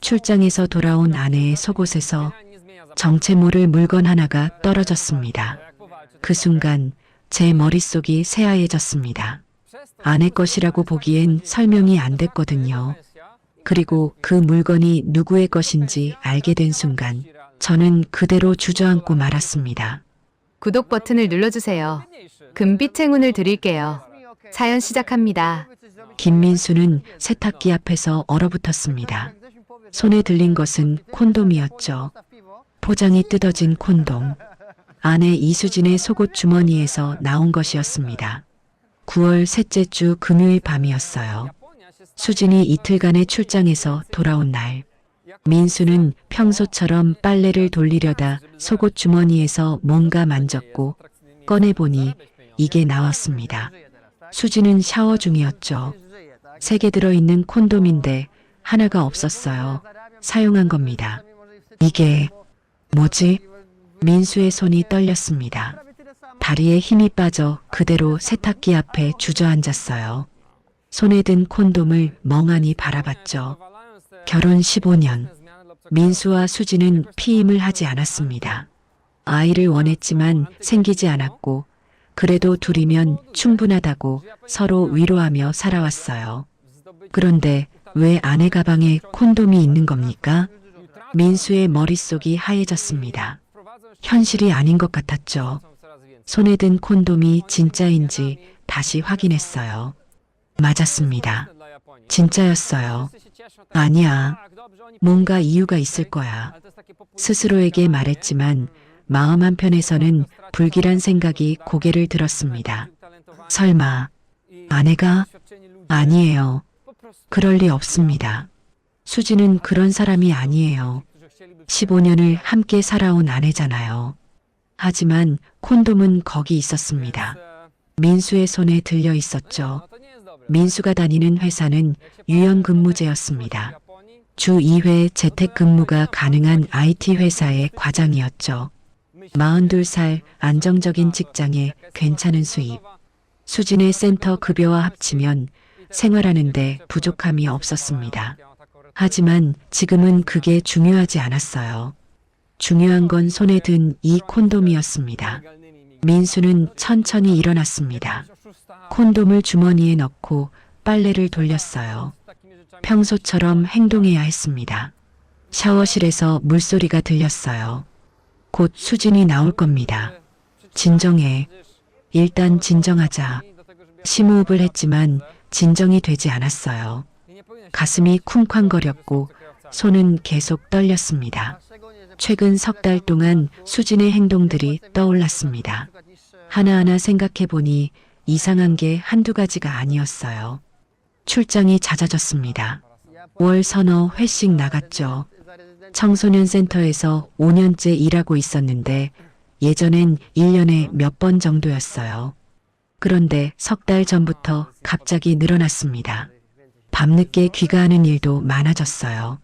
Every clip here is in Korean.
출장에서 돌아온 아내의 속옷에서 정체 모를 물건 하나가 떨어졌습니다. 그 순간 제 머릿속이 새하얘졌습니다. 아내 것이라고 보기엔 설명이 안 됐거든요. 그리고 그 물건이 누구의 것인지 알게 된 순간 저는 그대로 주저앉고 말았습니다. 구독 버튼을 눌러주세요. 금빛 행운을 드릴게요. 사연 시작합니다. 김민수는 세탁기 앞에서 얼어붙었습니다. 손에 들린 것은 콘돔이었죠. 포장이 뜯어진 콘돔. 아내 이수진의 속옷 주머니에서 나온 것이었습니다. 9월 셋째 주 금요일 밤이었어요. 수진이 이틀간의 출장에서 돌아온 날. 민수는 평소처럼 빨래를 돌리려다 속옷 주머니에서 뭔가 만졌고 꺼내보니 이게 나왔습니다. 수진은 샤워 중이었죠. 3개 들어있는 콘돔인데 하나가 없었어요. 사용한 겁니다. 이게 뭐지? 민수의 손이 떨렸습니다. 다리에 힘이 빠져 그대로 세탁기 앞에 주저앉았어요. 손에 든 콘돔을 멍하니 바라봤죠. 결혼 15년. 민수와 수진은 피임을 하지 않았습니다. 아이를 원했지만 생기지 않았고 그래도 둘이면 충분하다고 서로 위로하며 살아왔어요. 그런데 왜 아내 가방에 콘돔이 있는 겁니까? 민수의 머릿속이 하얘졌습니다. 현실이 아닌 것 같았죠. 손에 든 콘돔이 진짜인지 다시 확인했어요. 맞았습니다. 진짜였어요. 아니야. 뭔가 이유가 있을 거야. 스스로에게 말했지만 마음 한편에서는 불길한 생각이 고개를 들었습니다. 설마 아내가? 아니에요. 그럴 리 없습니다. 수지는 그런 사람이 아니에요. 15년을 함께 살아온 아내잖아요. 하지만 콘돔은 거기 있었습니다. 민수의 손에 들려 있었죠. 민수가 다니는 회사는 유연근무제였습니다. 주 2회 재택근무가 가능한 IT 회사의 과장이었죠. 42살 안정적인 직장에 괜찮은 수입. 수진의 센터 급여와 합치면 생활하는데 부족함이 없었습니다. 하지만 지금은 그게 중요하지 않았어요. 중요한 건 손에 든 이 콘돔이었습니다. 민수는 천천히 일어났습니다. 콘돔을 주머니에 넣고 빨래를 돌렸어요. 평소처럼 행동해야 했습니다. 샤워실에서 물소리가 들렸어요. 곧 수진이 나올 겁니다. 진정해. 일단 진정하자. 심호흡을 했지만 진정이 되지 않았어요. 가슴이 쿵쾅거렸고 손은 계속 떨렸습니다. 최근 석 달 동안 수진의 행동들이 떠올랐습니다. 하나하나 생각해보니 이상한 게 한두 가지가 아니었어요. 출장이 잦아졌습니다. 월 서너 회씩 나갔죠. 청소년 센터에서 5년째 일하고 있었는데 예전엔 1년에 몇 번 정도였어요. 그런데 석 달 전부터 갑자기 늘어났습니다. 밤늦게 귀가하는 일도 많아졌어요.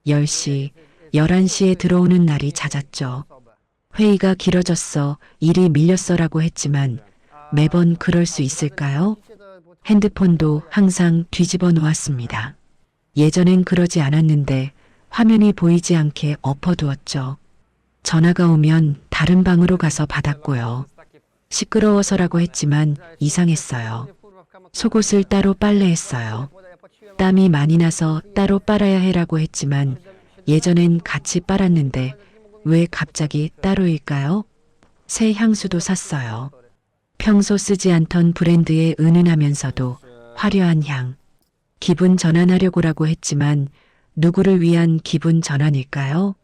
10시, 11시에 들어오는 날이 잦았죠. 회의가 길어졌어, 일이 밀렸어라고 했지만 매번 그럴 수 있을까요? 핸드폰도 항상 뒤집어 놓았습니다. 예전엔 그러지 않았는데 화면이 보이지 않게 엎어두었죠. 전화가 오면 다른 방으로 가서 받았고요. 시끄러워서라고 했지만 이상했어요. 속옷을 따로 빨래했어요. 땀이 많이 나서 따로 빨아야 해라고 했지만 예전엔 같이 빨았는데 왜 갑자기 따로일까요? 새 향수도 샀어요. 평소 쓰지 않던 브랜드의 은은하면서도 화려한 향. 기분 전환하려고라고 했지만 누구를 위한 기분 전환일까요?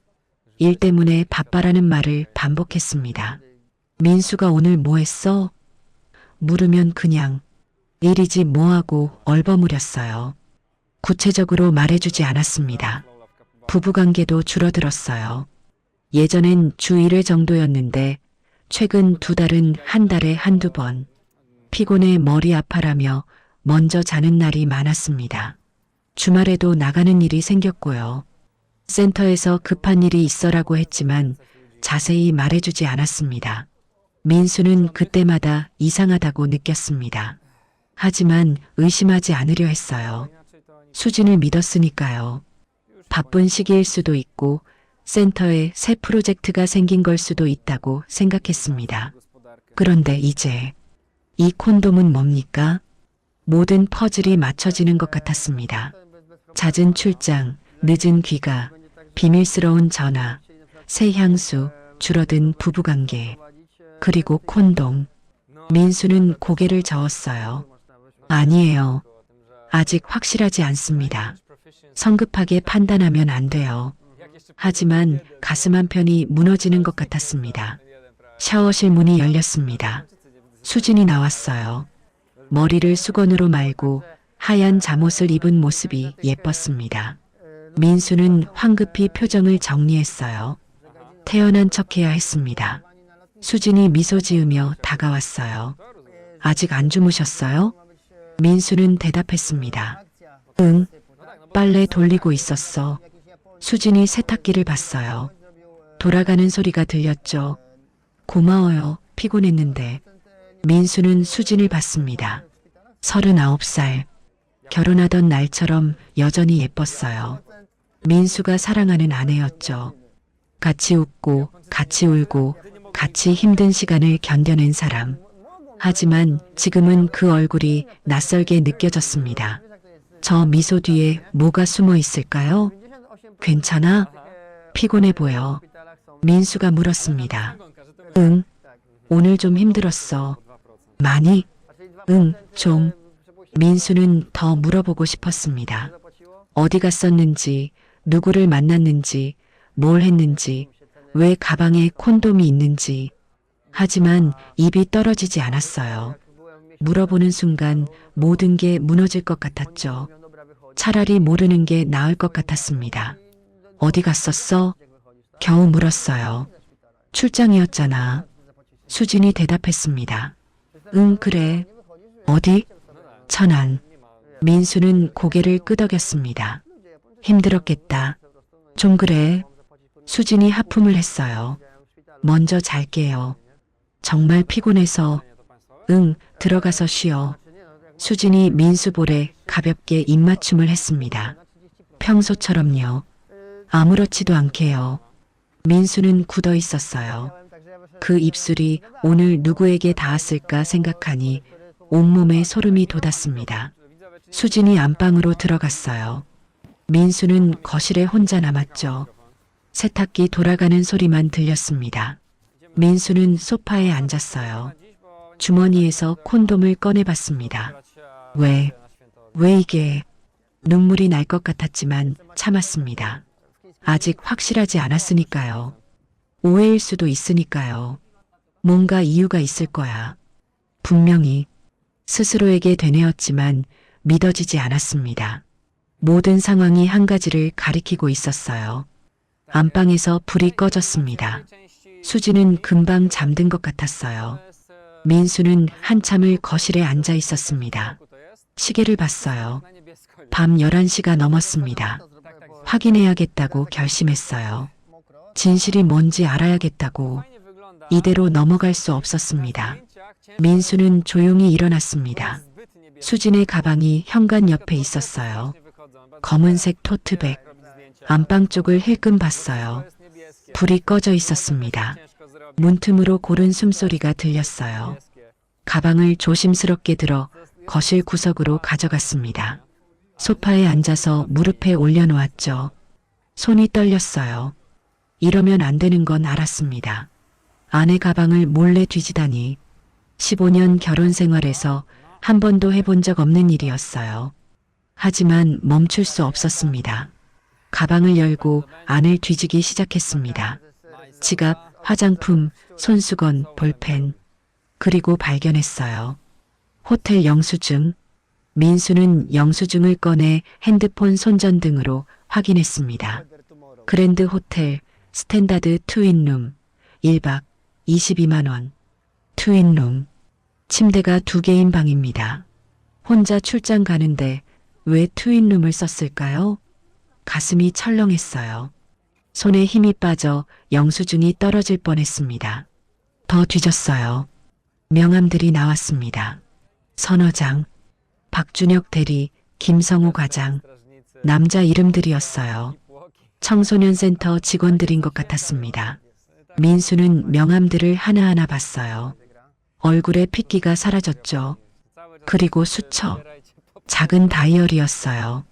일 때문에 바빠라는 말을 반복했습니다. 민수가 오늘 뭐 했어? 물으면 그냥 일이지 뭐하고 얼버무렸어요. 구체적으로 말해주지 않았습니다. 부부관계도 줄어들었어요. 예전엔 주 1회 정도였는데 최근 2달은 한 달에 한두 번. 피곤해 머리 아파라며 먼저 자는 날이 많았습니다. 주말에도 나가는 일이 생겼고요. 센터에서 급한 일이 있어라고 했지만 자세히 말해주지 않았습니다. 민수는 그때마다 이상하다고 느꼈습니다. 하지만 의심하지 않으려 했어요. 수진을 믿었으니까요. 바쁜 시기일 수도 있고 센터에 새 프로젝트가 생긴 걸 수도 있다고 생각했습니다. 그런데 이제 이 콘돔은 뭡니까? 모든 퍼즐이 맞춰지는 것 같았습니다. 잦은 출장, 늦은 귀가, 비밀스러운 전화, 새 향수, 줄어든 부부관계, 그리고 콘돔. 민수는 고개를 저었어요. 아니에요. 아직 확실하지 않습니다. 성급하게 판단하면 안 돼요. 하지만 가슴 한편이 무너지는 것 같았습니다. 샤워실 문이 열렸습니다. 수진이 나왔어요. 머리를 수건으로 말고 하얀 잠옷을 입은 모습이 예뻤습니다. 민수는 황급히 표정을 정리했어요. 태어난 척해야 했습니다. 수진이 미소 지으며 다가왔어요. 아직 안 주무셨어요? 민수는 대답했습니다. 응, 빨래 돌리고 있었어. 수진이 세탁기를 봤어요. 돌아가는 소리가 들렸죠. 고마워요. 피곤했는데. 민수는 수진을 봤습니다. 39살. 결혼하던 날처럼 여전히 예뻤어요. 민수가 사랑하는 아내였죠. 같이 웃고, 같이 울고, 같이 힘든 시간을 견뎌낸 사람. 하지만 지금은 그 얼굴이 낯설게 느껴졌습니다. 저 미소 뒤에 뭐가 숨어 있을까요? 괜찮아? 피곤해 보여. 민수가 물었습니다. 응, 오늘 좀 힘들었어. 많이? 응, 좀. 민수는 더 물어보고 싶었습니다. 어디 갔었는지, 누구를 만났는지, 뭘 했는지, 왜 가방에 콘돔이 있는지. 하지만 입이 떨어지지 않았어요. 물어보는 순간 모든 게 무너질 것 같았죠. 차라리 모르는 게 나을 것 같았습니다. 어디 갔었어? 겨우 물었어요. 출장이었잖아. 수진이 대답했습니다. 응, 그래. 어디? 천안. 민수는 고개를 끄덕였습니다. 힘들었겠다. 좀 그래. 수진이 하품을 했어요. 먼저 잘게요. 정말 피곤해서. 응, 들어가서 쉬어. 수진이 민수 볼에 가볍게 입맞춤을 했습니다. 평소처럼요. 아무렇지도 않게요. 민수는 굳어 있었어요. 그 입술이 오늘 누구에게 닿았을까 생각하니 온몸에 소름이 돋았습니다. 수진이 안방으로 들어갔어요. 민수는 거실에 혼자 남았죠. 세탁기 돌아가는 소리만 들렸습니다. 민수는 소파에 앉았어요. 주머니에서 콘돔을 꺼내봤습니다. 왜 이게? 눈물이 날 것 같았지만 참았습니다. 아직 확실하지 않았으니까요. 오해일 수도 있으니까요. 뭔가 이유가 있을 거야. 분명히 스스로에게 되뇌었지만 믿어지지 않았습니다. 모든 상황이 한 가지를 가리키고 있었어요. 안방에서 불이 꺼졌습니다. 수지는 금방 잠든 것 같았어요. 민수는 한참을 거실에 앉아 있었습니다. 시계를 봤어요. 밤 11시가 넘었습니다. 확인해야겠다고 결심했어요. 진실이 뭔지 알아야겠다고. 이대로 넘어갈 수 없었습니다. 민수는 조용히 일어났습니다. 수진의 가방이 현관 옆에 있었어요. 검은색 토트백. 안방 쪽을 힐끔 봤어요. 불이 꺼져 있었습니다. 문틈으로 고른 숨소리가 들렸어요. 가방을 조심스럽게 들어 거실 구석으로 가져갔습니다. 소파에 앉아서 무릎에 올려놓았죠. 손이 떨렸어요. 이러면 안 되는 건 알았습니다. 아내 가방을 몰래 뒤지다니. 15년 결혼 생활에서 한 번도 해본 적 없는 일이었어요. 하지만 멈출 수 없었습니다. 가방을 열고 안을 뒤지기 시작했습니다. 지갑, 화장품, 손수건, 볼펜. 그리고 발견했어요. 호텔 영수증. 민수는 영수증을 꺼내 핸드폰 손전등으로 확인했습니다. 그랜드 호텔, 스탠다드 트윈룸, 1박 22만 원. 트윈룸. 침대가 2개인 방입니다. 혼자 출장 가는데 왜 트윈룸을 썼을까요? 가슴이 철렁했어요. 손에 힘이 빠져 영수증이 떨어질 뻔했습니다. 더 뒤졌어요. 명함들이 나왔습니다. 선어장, 박준혁 대리, 김성호 과장, 남자 이름들이었어요. 청소년 센터 직원들인 것 같았습니다. 민수는 명함들을 하나하나 봤어요. 얼굴에 핏기가 사라졌죠. 그리고 수첩, 작은 다이어리였어요.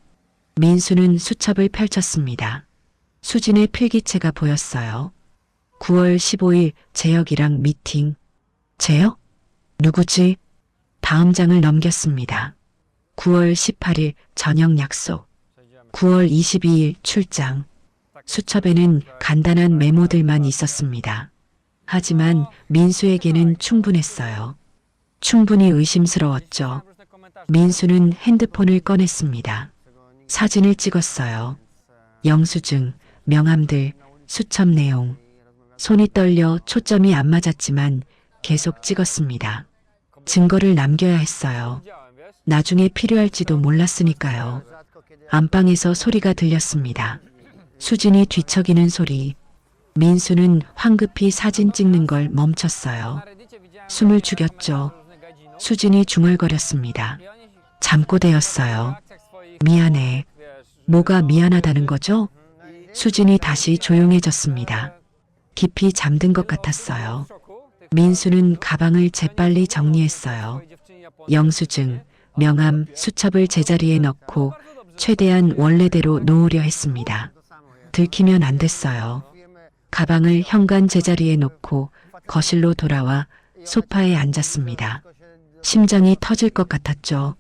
민수는 수첩을 펼쳤습니다. 수진의 필기체가 보였어요. 9월 15일 재혁이랑 미팅. 재혁? 누구지? 다음 장을 넘겼습니다. 9월 18일 저녁 약속. 9월 22일 출장. 수첩에는 간단한 메모들만 있었습니다. 하지만 민수에게는 충분했어요. 충분히 의심스러웠죠. 민수는 핸드폰을 꺼냈습니다. 사진을 찍었어요. 영수증, 명함들, 수첩 내용. 손이 떨려 초점이 안 맞았지만 계속 찍었습니다. 증거를 남겨야 했어요. 나중에 필요할지도 몰랐으니까요. 안방에서 소리가 들렸습니다. 수진이 뒤척이는 소리. 민수는 황급히 사진 찍는 걸 멈췄어요. 숨을 죽였죠. 수진이 중얼거렸습니다. 잠꼬대였어요. 미안해. 뭐가 미안하다는 거죠? 수진이 다시 조용해졌습니다. 깊이 잠든 것 같았어요. 민수는 가방을 재빨리 정리했어요. 영수증, 명함, 수첩을 제자리에 넣고 최대한 원래대로 놓으려 했습니다. 들키면 안 됐어요. 가방을 현관 제자리에 놓고 거실로 돌아와 소파에 앉았습니다. 심장이 터질 것 같았죠.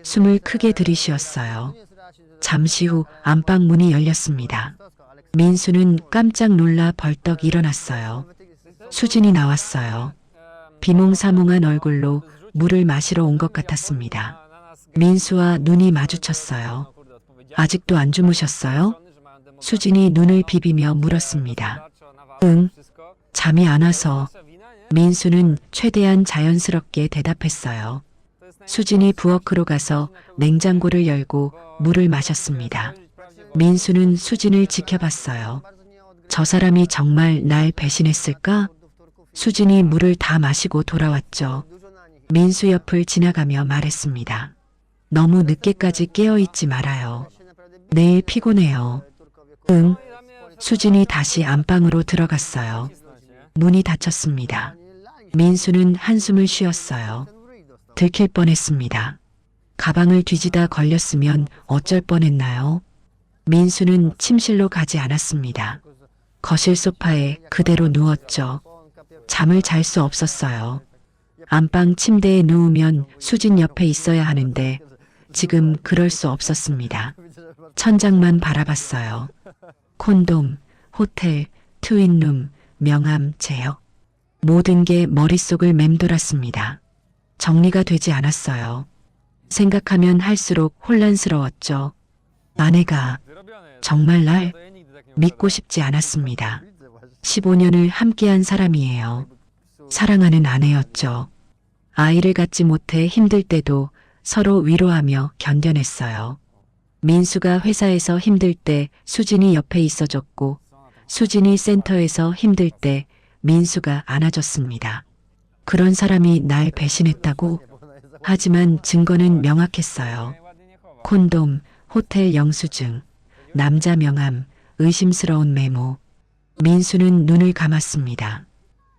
숨을 크게 들이쉬었어요. 잠시 후 안방 문이 열렸습니다. 민수는 깜짝 놀라 벌떡 일어났어요. 수진이 나왔어요. 비몽사몽한 얼굴로 물을 마시러 온 것 같았습니다. 민수와 눈이 마주쳤어요. 아직도 안 주무셨어요? 수진이 눈을 비비며 물었습니다. 응, 잠이 안 와서. 민수는 최대한 자연스럽게 대답했어요. 수진이 부엌으로 가서 냉장고를 열고 물을 마셨습니다. 민수는 수진을 지켜봤어요. 저 사람이 정말 날 배신했을까? 수진이 물을 다 마시고 돌아왔죠. 민수 옆을 지나가며 말했습니다. 너무 늦게까지 깨어있지 말아요. 내일 피곤해요. 응. 수진이 다시 안방으로 들어갔어요. 문이 닫혔습니다. 민수는 한숨을 쉬었어요. 들킬 뻔했습니다. 가방을 뒤지다 걸렸으면 어쩔 뻔했나요? 민수는 침실로 가지 않았습니다. 거실 소파에 그대로 누웠죠. 잠을 잘 수 없었어요. 안방 침대에 누우면 수진 옆에 있어야 하는데 지금 그럴 수 없었습니다. 천장만 바라봤어요. 콘돔, 호텔, 트윈룸, 명함, 재혁. 모든 게 머릿속을 맴돌았습니다. 정리가 되지 않았어요. 생각하면 할수록 혼란스러웠죠. 아내가 정말 날 믿고 싶지 않았습니다. 15년을 함께한 사람이에요. 사랑하는 아내였죠. 아이를 갖지 못해 힘들 때도 서로 위로하며 견뎌냈어요. 민수가 회사에서 힘들 때 수진이 옆에 있어줬고 수진이 센터에서 힘들 때 민수가 안아줬습니다. 그런 사람이 날 배신했다고? 하지만 증거는 명확했어요. 콘돔, 호텔 영수증, 남자 명함, 의심스러운 메모. 민수는 눈을 감았습니다.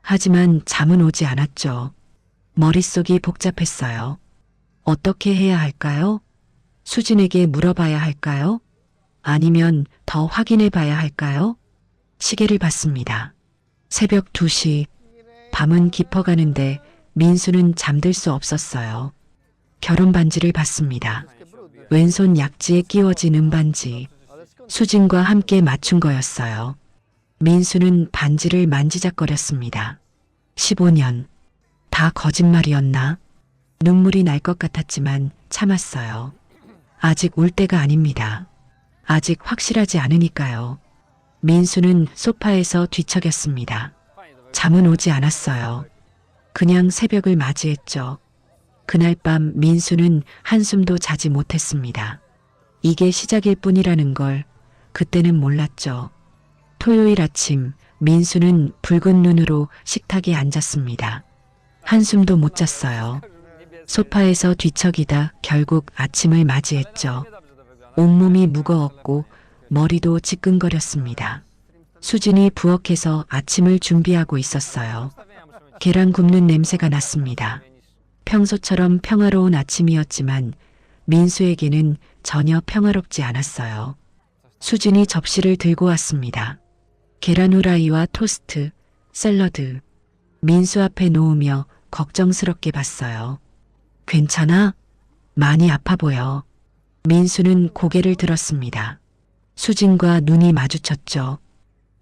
하지만 잠은 오지 않았죠. 머릿속이 복잡했어요. 어떻게 해야 할까요? 수진에게 물어봐야 할까요? 아니면 더 확인해 봐야 할까요? 시계를 봤습니다. 새벽 2시. 밤은 깊어가는데 민수는 잠들 수 없었어요. 결혼 반지를 봤습니다. 왼손 약지에 끼워진 은반지. 수진과 함께 맞춘 거였어요. 민수는 반지를 만지작거렸습니다. 15년. 다 거짓말이었나? 눈물이 날 것 같았지만 참았어요. 아직 울 때가 아닙니다. 아직 확실하지 않으니까요. 민수는 소파에서 뒤척였습니다. 잠은 오지 않았어요. 그냥 새벽을 맞이했죠. 그날 밤 민수는 한숨도 자지 못했습니다. 이게 시작일 뿐이라는 걸 그때는 몰랐죠. 토요일 아침 민수는 붉은 눈으로 식탁에 앉았습니다. 한숨도 못 잤어요. 소파에서 뒤척이다 결국 아침을 맞이했죠. 온몸이 무거웠고 머리도 지끈거렸습니다. 수진이 부엌에서 아침을 준비하고 있었어요. 계란 굽는 냄새가 났습니다. 평소처럼 평화로운 아침이었지만 민수에게는 전혀 평화롭지 않았어요. 수진이 접시를 들고 왔습니다. 계란 후라이와 토스트, 샐러드. 민수 앞에 놓으며 걱정스럽게 봤어요. 괜찮아? 많이 아파 보여. 민수는 고개를 들었습니다. 수진과 눈이 마주쳤죠.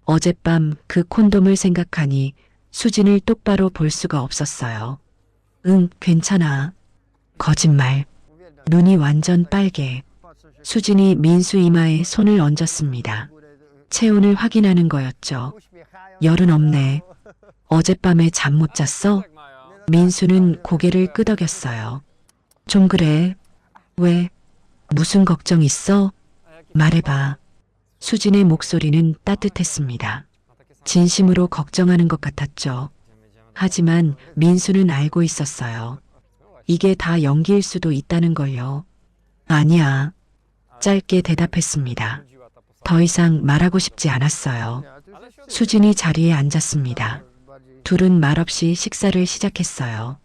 어젯밤 그 콘돔을 생각하니 수진을 똑바로 볼 수가 없었어요. 응, 괜찮아. 거짓말. 눈이 완전 빨개. 수진이 민수 이마에 손을 얹었습니다. 체온을 확인하는 거였죠. 열은 없네. 어젯밤에 잠 못 잤어? 민수는 고개를 끄덕였어요. 좀 그래. 왜? 무슨 걱정 있어? 말해봐. 수진의 목소리는 따뜻했습니다. 진심으로 걱정하는 것 같았죠. 하지만 민수는 알고 있었어요. 이게 다 연기일 수도 있다는 걸요. 아니야. 짧게 대답했습니다. 더 이상 말하고 싶지 않았어요. 수진이 자리에 앉았습니다. 둘은 말없이 식사를 시작했어요.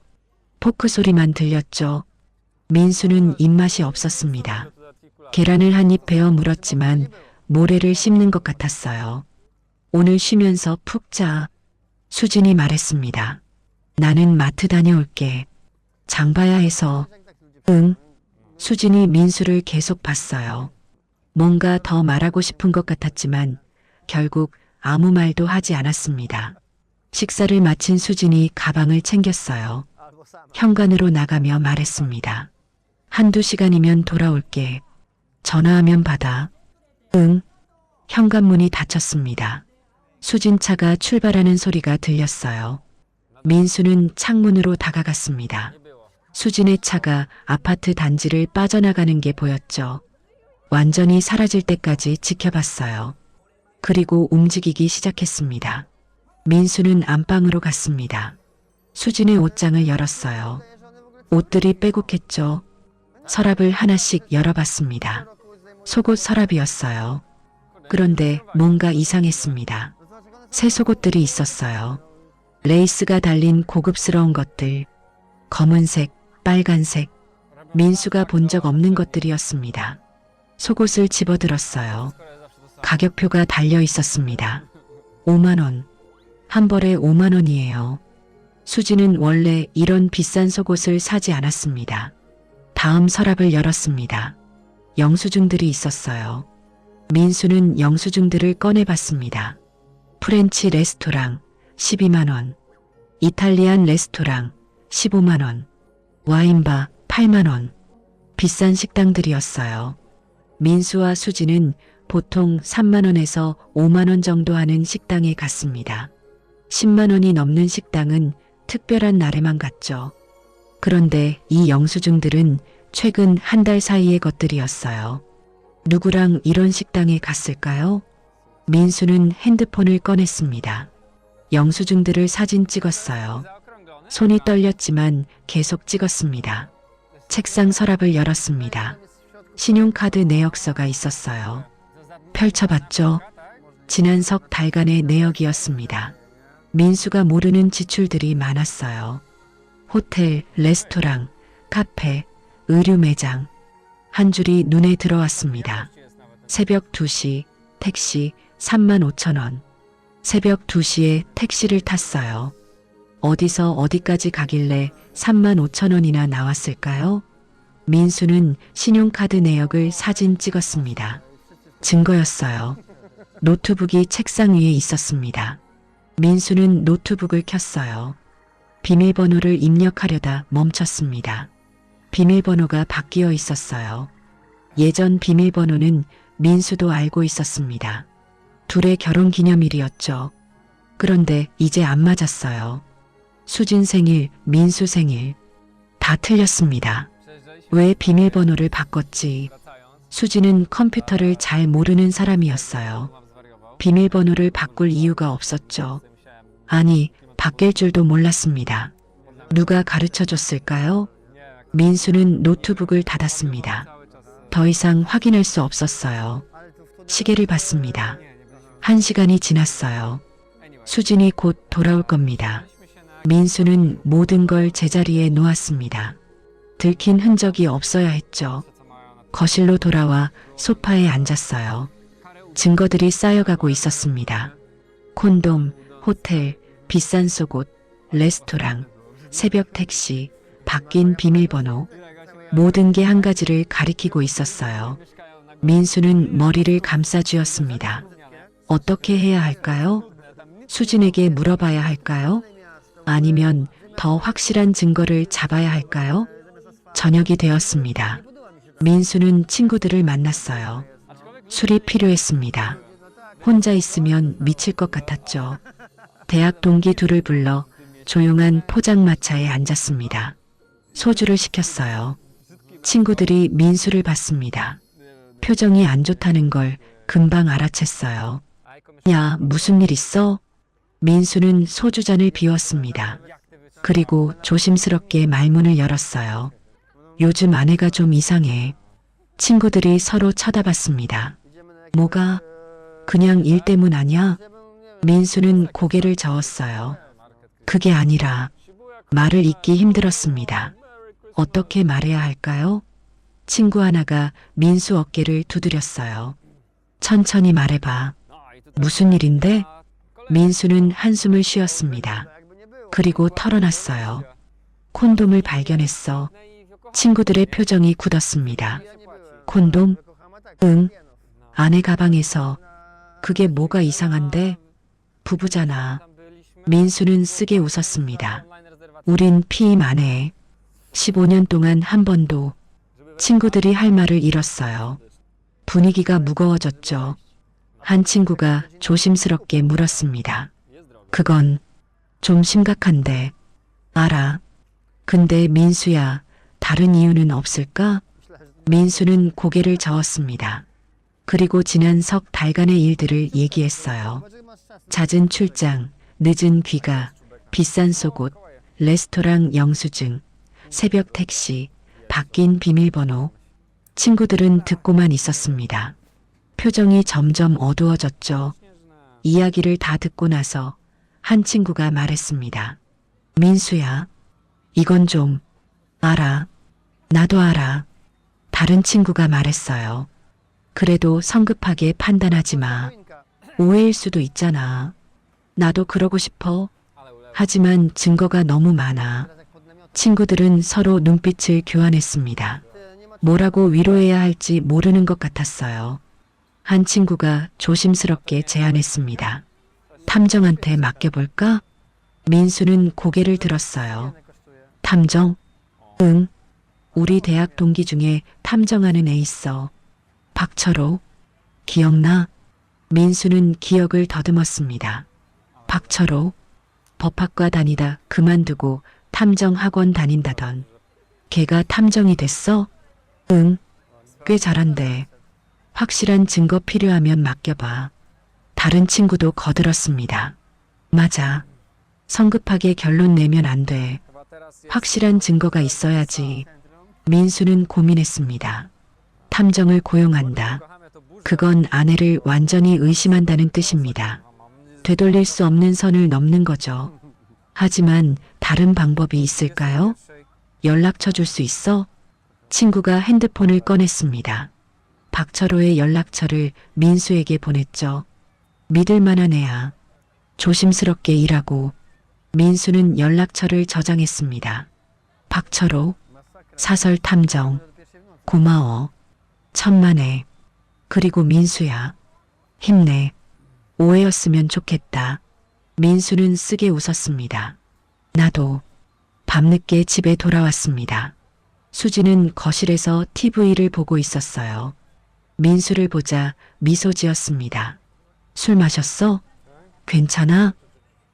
포크 소리만 들렸죠. 민수는 입맛이 없었습니다. 계란을 한 입 베어 물었지만 모래를 씹는 것 같았어요. 오늘 쉬면서 푹 자. 수진이 말했습니다. 나는 마트 다녀올게. 장 봐야 해서. 응. 수진이 민수를 계속 봤어요. 뭔가 더 말하고 싶은 것 같았지만 결국 아무 말도 하지 않았습니다. 식사를 마친 수진이 가방을 챙겼어요. 현관으로 나가며 말했습니다. 한두 시간이면 돌아올게. 전화하면 받아. 응. 현관문이 닫혔습니다. 수진 차가 출발하는 소리가 들렸어요. 민수는 창문으로 다가갔습니다. 수진의 차가 아파트 단지를 빠져나가는 게 보였죠. 완전히 사라질 때까지 지켜봤어요. 그리고 움직이기 시작했습니다. 민수는 안방으로 갔습니다. 수진의 옷장을 열었어요. 옷들이 빼곡했죠. 서랍을 하나씩 열어봤습니다. 속옷 서랍이었어요. 그런데 뭔가 이상했습니다. 새 속옷들이 있었어요. 레이스가 달린 고급스러운 것들, 검은색, 빨간색, 민수가 본 적 없는 것들이었습니다. 속옷을 집어들었어요. 가격표가 달려 있었습니다. 5만 원. 한 벌에 5만 원이에요. 수지는 원래 이런 비싼 속옷을 사지 않았습니다. 다음 서랍을 열었습니다. 영수증들이 있었어요. 민수는 영수증들을 꺼내봤습니다. 프렌치 레스토랑 12만 원, 이탈리안 레스토랑 15만 원, 와인바 8만 원. 비싼 식당들이었어요. 민수와 수지는 보통 3만 원에서 5만 원 정도 하는 식당에 갔습니다. 10만 원이 넘는 식당은 특별한 날에만 갔죠. 그런데 이 영수증들은 최근 한 달 사이의 것들이었어요. 누구랑 이런 식당에 갔을까요? 민수는 핸드폰을 꺼냈습니다. 영수증들을 사진 찍었어요. 손이 떨렸지만 계속 찍었습니다. 책상 서랍을 열었습니다. 신용카드 내역서가 있었어요. 펼쳐봤죠. 지난 석 달간의 내역이었습니다. 민수가 모르는 지출들이 많았어요. 호텔, 레스토랑, 카페, 의류 매장. 한 줄이 눈에 들어왔습니다. 새벽 2시, 택시 3만 5천 원. 새벽 2시에 택시를 탔어요. 어디서 어디까지 가길래 3만 5천 원이나 나왔을까요? 민수는 신용카드 내역을 사진 찍었습니다. 증거였어요. 노트북이 책상 위에 있었습니다. 민수는 노트북을 켰어요. 비밀번호를 입력하려다 멈췄습니다. 비밀번호가 바뀌어 있었어요. 예전 비밀번호는 민수도 알고 있었습니다. 둘의 결혼 기념일이었죠. 그런데 이제 안 맞았어요. 수진 생일, 민수 생일. 다 틀렸습니다. 왜 비밀번호를 바꿨지? 수진은 컴퓨터를 잘 모르는 사람이었어요. 비밀번호를 바꿀 이유가 없었죠. 아니, 바뀔 줄도 몰랐습니다. 누가 가르쳐 줬을까요? 민수는 노트북을 닫았습니다. 더 이상 확인할 수 없었어요. 시계를 봤습니다. 1시간이 지났어요. 수진이 곧 돌아올 겁니다. 민수는 모든 걸 제자리에 놓았습니다. 들킨 흔적이 없어야 했죠. 거실로 돌아와 소파에 앉았어요. 증거들이 쌓여가고 있었습니다. 콘돔, 호텔, 비싼 속옷, 레스토랑, 새벽 택시, 바뀐 비밀번호. 모든 게 한 가지를 가리키고 있었어요. 민수는 머리를 감싸쥐었습니다. 어떻게 해야 할까요? 수진에게 물어봐야 할까요? 아니면 더 확실한 증거를 잡아야 할까요? 저녁이 되었습니다. 민수는 친구들을 만났어요. 술이 필요했습니다. 혼자 있으면 미칠 것 같았죠. 대학 동기 둘을 불러 조용한 포장마차에 앉았습니다. 소주를 시켰어요. 친구들이 민수를 봤습니다. 표정이 안 좋다는 걸 금방 알아챘어요. 야, 무슨 일 있어? 민수는 소주잔을 비웠습니다. 그리고 조심스럽게 말문을 열었어요. 요즘 아내가 좀 이상해. 친구들이 서로 쳐다봤습니다. 뭐가? 그냥 일 때문 아냐? 민수는 고개를 저었어요. 그게 아니라 말을 잇기 힘들었습니다. 어떻게 말해야 할까요? 친구 하나가 민수 어깨를 두드렸어요. 천천히 말해봐. 무슨 일인데? 민수는 한숨을 쉬었습니다. 그리고 털어놨어요. 콘돔을 발견했어. 친구들의 표정이 굳었습니다. 콘돔? 응. 아내 가방에서. 그게 뭐가 이상한데? 부부잖아. 민수는 쓰게 웃었습니다. 우린 피임 안 해. 15년 동안 한 번도. 친구들이 할 말을 잃었어요. 분위기가 무거워졌죠. 한 친구가 조심스럽게 물었습니다. 그건 좀 심각한데. 알아. 근데 민수야, 다른 이유는 없을까? 민수는 고개를 저었습니다. 그리고 지난 석 달간의 일들을 얘기했어요. 잦은 출장, 늦은 귀가, 비싼 속옷, 레스토랑 영수증, 새벽 택시, 바뀐 비밀번호. 친구들은 듣고만 있었습니다. 표정이 점점 어두워졌죠. 이야기를 다 듣고 나서 한 친구가 말했습니다. 민수야, 이건 좀. 알아. 나도 알아. 다른 친구가 말했어요. 그래도 성급하게 판단하지 마. 오해일 수도 있잖아. 나도 그러고 싶어. 하지만 증거가 너무 많아. 친구들은 서로 눈빛을 교환했습니다. 뭐라고 위로해야 할지 모르는 것 같았어요. 한 친구가 조심스럽게 제안했습니다. 탐정한테 맡겨볼까? 민수는 고개를 들었어요. 탐정? 응. 우리 대학 동기 중에 탐정하는 애 있어. 박철호. 기억나? 민수는 기억을 더듬었습니다. 박철호. 법학과 다니다 그만두고 탐정 학원 다닌다던. 걔가 탐정이 됐어? 응. 꽤 잘한대. 확실한 증거 필요하면 맡겨봐. 다른 친구도 거들었습니다. 맞아. 성급하게 결론 내면 안 돼. 확실한 증거가 있어야지. 민수는 고민했습니다. 탐정을 고용한다. 그건 아내를 완전히 의심한다는 뜻입니다. 되돌릴 수 없는 선을 넘는 거죠. 하지만 다른 방법이 있을까요? 연락처 줄 수 있어? 친구가 핸드폰을 꺼냈습니다. 박철호의 연락처를 민수에게 보냈죠. 믿을 만한 애야. 조심스럽게 일하고. 민수는 연락처를 저장했습니다. 박철호, 사설 탐정, 고마워. 천만에. 그리고 민수야, 힘내. 오해였으면 좋겠다. 민수는 쓰게 웃었습니다. 나도. 밤늦게 집에 돌아왔습니다. 수지는 거실에서 TV를 보고 있었어요. 민수를 보자 미소 지었습니다. 술 마셨어? 괜찮아?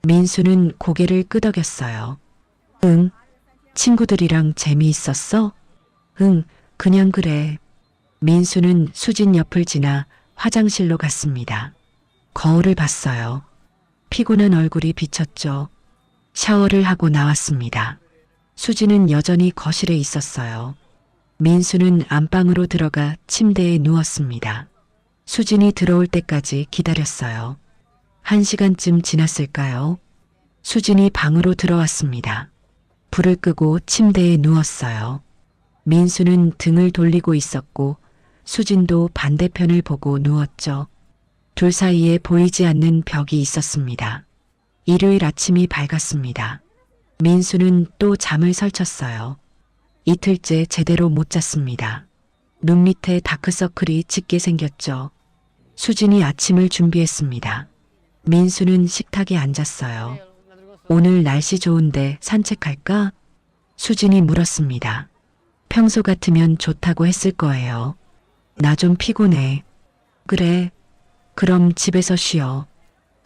민수는 고개를 끄덕였어요. 응. 친구들이랑 재미있었어? 응, 그냥 그래. 민수는 수진 옆을 지나 화장실로 갔습니다. 거울을 봤어요. 피곤한 얼굴이 비쳤죠. 샤워를 하고 나왔습니다. 수지는 여전히 거실에 있었어요. 민수는 안방으로 들어가 침대에 누웠습니다. 수진이 들어올 때까지 기다렸어요. 1시간쯤 지났을까요? 수진이 방으로 들어왔습니다. 불을 끄고 침대에 누웠어요. 민수는 등을 돌리고 있었고 수진도 반대편을 보고 누웠죠. 둘 사이에 보이지 않는 벽이 있었습니다. 일요일 아침이 밝았습니다. 민수는 또 잠을 설쳤어요. 이틀째 제대로 못 잤습니다. 눈 밑에 다크서클이 짙게 생겼죠. 수진이 아침을 준비했습니다. 민수는 식탁에 앉았어요. 오늘 날씨 좋은데 산책할까? 수진이 물었습니다. 평소 같으면 좋다고 했을 거예요. 나 좀 피곤해. 그래. 그럼 집에서 쉬어.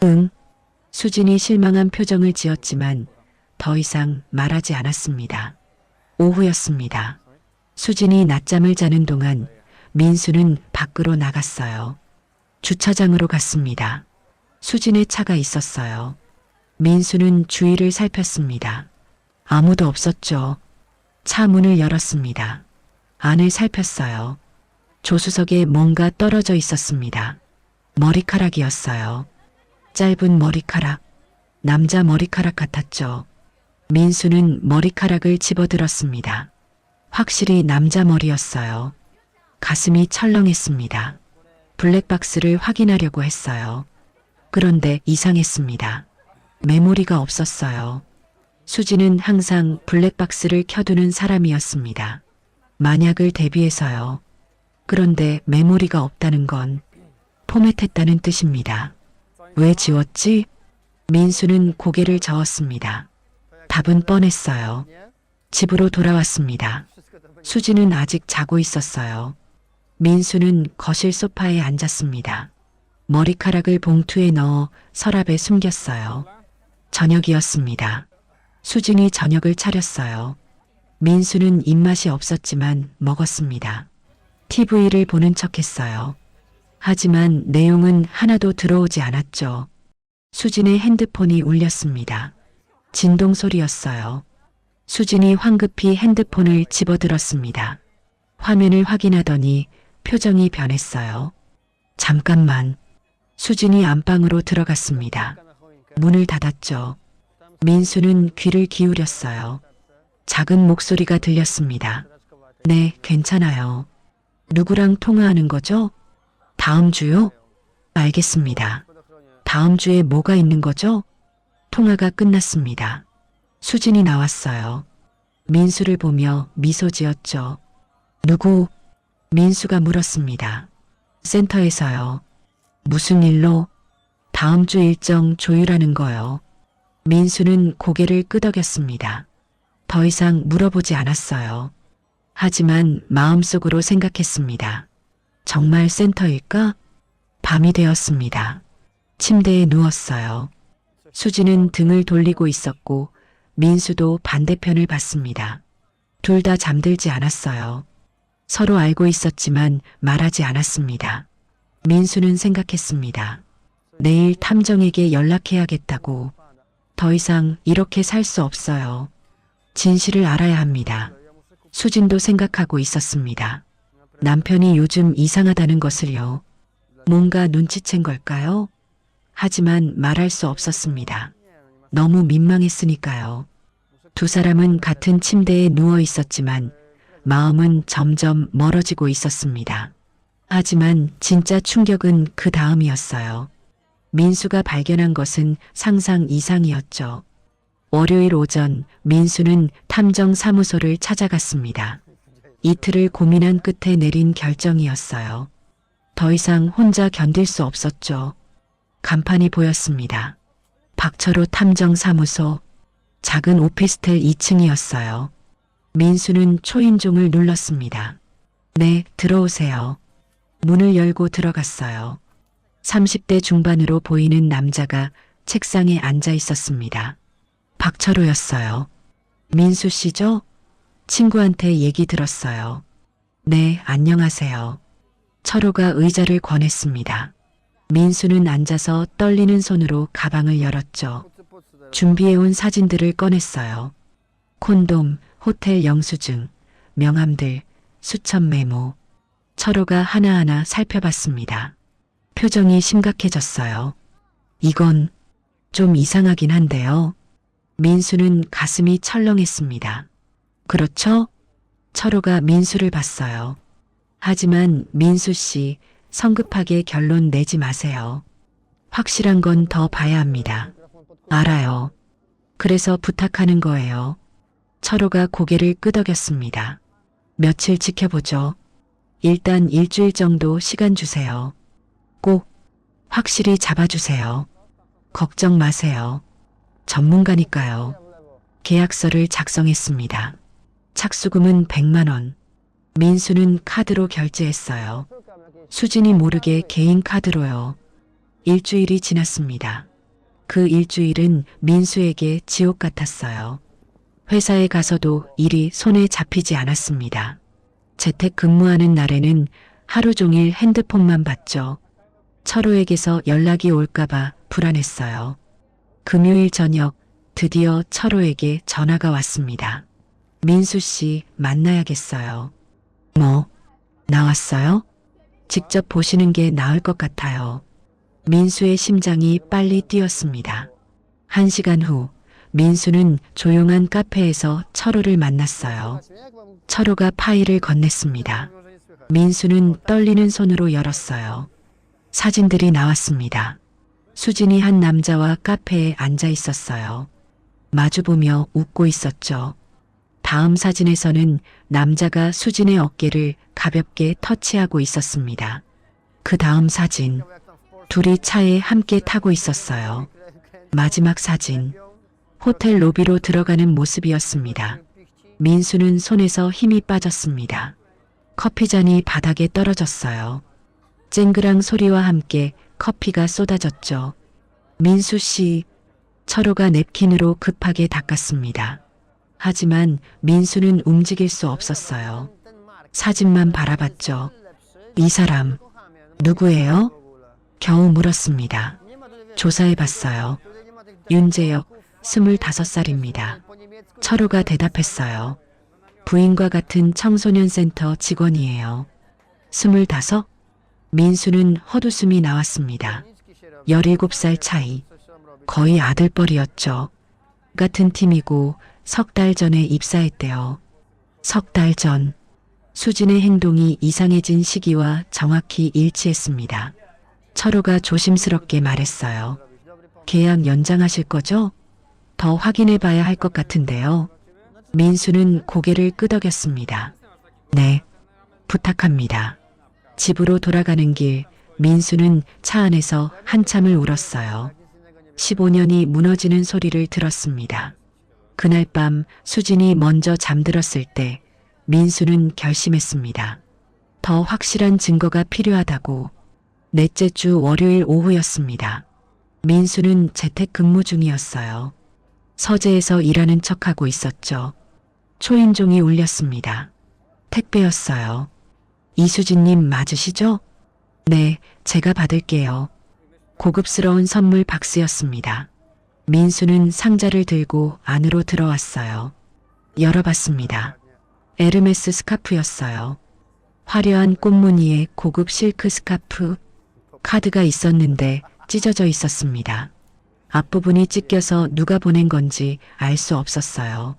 응. 수진이 실망한 표정을 지었지만 더 이상 말하지 않았습니다. 오후였습니다. 수진이 낮잠을 자는 동안 민수는 밖으로 나갔어요. 주차장으로 갔습니다. 수진의 차가 있었어요. 민수는 주위를 살폈습니다. 아무도 없었죠. 차 문을 열었습니다. 안을 살폈어요. 조수석에 뭔가 떨어져 있었습니다. 머리카락이었어요. 짧은 머리카락. 남자 머리카락 같았죠. 민수는 머리카락을 집어들었습니다. 확실히 남자 머리였어요. 가슴이 철렁했습니다. 블랙박스를 확인하려고 했어요. 그런데 이상했습니다. 메모리가 없었어요. 수지는 항상 블랙박스를 켜두는 사람이었습니다. 만약을 대비해서요. 그런데 메모리가 없다는 건 포맷했다는 뜻입니다. 왜 지웠지? 민수는 고개를 저었습니다. 답은 뻔했어요. 집으로 돌아왔습니다. 수지는 아직 자고 있었어요. 민수는 거실 소파에 앉았습니다. 머리카락을 봉투에 넣어 서랍에 숨겼어요. 저녁이었습니다. 수진이 저녁을 차렸어요. 민수는 입맛이 없었지만 먹었습니다. TV를 보는 척했어요. 하지만 내용은 하나도 들어오지 않았죠. 수진의 핸드폰이 울렸습니다. 진동 소리였어요. 수진이 황급히 핸드폰을 집어들었습니다. 화면을 확인하더니 표정이 변했어요. 잠깐만. 수진이 안방으로 들어갔습니다. 문을 닫았죠. 민수는 귀를 기울였어요. 작은 목소리가 들렸습니다. 네, 괜찮아요. 누구랑 통화하는 거죠? 다음 주요? 알겠습니다. 다음 주에 뭐가 있는 거죠? 통화가 끝났습니다. 수진이 나왔어요. 민수를 보며 미소 지었죠. 누구? 민수가 물었습니다. 센터에서요. 무슨 일로? 다음 주 일정 조율하는 거요. 민수는 고개를 끄덕였습니다. 더 이상 물어보지 않았어요. 하지만 마음속으로 생각했습니다. 정말 센터일까? 밤이 되었습니다. 침대에 누웠어요. 수지는 등을 돌리고 있었고 민수도 반대편을 봤습니다. 둘 다 잠들지 않았어요. 서로 알고 있었지만 말하지 않았습니다. 민수는 생각했습니다. 내일 탐정에게 연락해야겠다고. 더 이상 이렇게 살 수 없어요. 진실을 알아야 합니다. 수진도 생각하고 있었습니다. 남편이 요즘 이상하다는 것을요. 뭔가 눈치챈 걸까요? 하지만 말할 수 없었습니다. 너무 민망했으니까요. 두 사람은 같은 침대에 누워 있었지만 마음은 점점 멀어지고 있었습니다. 하지만 진짜 충격은 그 다음이었어요. 민수가 발견한 것은 상상 이상이었죠. 월요일 오전 민수는 탐정사무소를 찾아갔습니다. 이틀을 고민한 끝에 내린 결정이었어요. 더 이상 혼자 견딜 수 없었죠. 간판이 보였습니다. 박철호 탐정사무소. 작은 오피스텔 2층이었어요. 민수는 초인종을 눌렀습니다. 네, 들어오세요. 문을 열고 들어갔어요. 30대 중반으로 보이는 남자가 책상에 앉아 있었습니다. 박철호였어요. 민수 씨죠? 친구한테 얘기 들었어요. 네, 안녕하세요. 철호가 의자를 권했습니다. 민수는 앉아서 떨리는 손으로 가방을 열었죠. 준비해온 사진들을 꺼냈어요. 콘돔, 호텔 영수증, 명함들, 수첩 메모. 철호가 하나하나 살펴봤습니다. 표정이 심각해졌어요. 이건 좀 이상하긴 한데요. 민수는 가슴이 철렁했습니다. 그렇죠? 철호가 민수를 봤어요. 하지만 민수 씨, 성급하게 결론 내지 마세요. 확실한 건 더 봐야 합니다. 알아요. 그래서 부탁하는 거예요. 철호가 고개를 끄덕였습니다. 며칠 지켜보죠. 일단 일주일 정도 시간 주세요. 꼭 확실히 잡아주세요. 걱정 마세요. 전문가니까요. 계약서를 작성했습니다. 착수금은 100만 원. 민수는 카드로 결제했어요. 수진이 모르게 개인 카드로요. 일주일이 지났습니다. 그 일주일은 민수에게 지옥 같았어요. 회사에 가서도 일이 손에 잡히지 않았습니다. 재택 근무하는 날에는 하루 종일 핸드폰만 봤죠. 철호에게서 연락이 올까봐 불안했어요. 금요일 저녁 드디어 철호에게 전화가 왔습니다. 민수 씨 만나야겠어요. 뭐? 나왔어요? 직접 보시는 게 나을 것 같아요. 민수의 심장이 빨리 뛰었습니다. 1시간 후 민수는 조용한 카페에서 철호를 만났어요. 철호가 파일을 건넸습니다. 민수는 떨리는 손으로 열었어요. 사진들이 나왔습니다. 수진이 한 남자와 카페에 앉아 있었어요. 마주보며 웃고 있었죠. 다음 사진에서는 남자가 수진의 어깨를 가볍게 터치하고 있었습니다. 그 다음 사진, 둘이 차에 함께 타고 있었어요. 마지막 사진, 호텔 로비로 들어가는 모습이었습니다. 민수는 손에서 힘이 빠졌습니다. 커피잔이 바닥에 떨어졌어요. 쨍그랑 소리와 함께 커피가 쏟아졌죠. 민수 씨, 철호가 냅킨으로 급하게 닦았습니다. 하지만 민수는 움직일 수 없었어요. 사진만 바라봤죠. 이 사람, 누구예요? 겨우 물었습니다. 조사해봤어요. 윤재혁, 25살입니다. 철호가 대답했어요. 부인과 같은 청소년 센터 직원이에요. 25? 민수는 헛웃음이 나왔습니다. 17살 차이. 거의 아들뻘이었죠. 같은 팀이고 석 달 전에 입사했대요. 석 달 전. 수진의 행동이 이상해진 시기와 정확히 일치했습니다. 철호가 조심스럽게 말했어요. 계약 연장하실 거죠? 더 확인해 봐야 할 것 같은데요. 민수는 고개를 끄덕였습니다. 네, 부탁합니다. 집으로 돌아가는 길, 민수는 차 안에서 한참을 울었어요. 15년이 무너지는 소리를 들었습니다. 그날 밤 수진이 먼저 잠들었을 때 민수는 결심했습니다. 더 확실한 증거가 필요하다고. 넷째 주 월요일 오후였습니다. 민수는 재택 근무 중이었어요. 서재에서 일하는 척하고 있었죠. 초인종이 울렸습니다. 택배였어요. 이수진님 맞으시죠? 네, 제가 받을게요. 고급스러운 선물 박스였습니다. 민수는 상자를 들고 안으로 들어왔어요. 열어봤습니다. 에르메스 스카프였어요. 화려한 꽃무늬의 고급 실크 스카프. 카드가 있었는데 찢어져 있었습니다. 앞부분이 찢겨서 누가 보낸 건지 알 수 없었어요.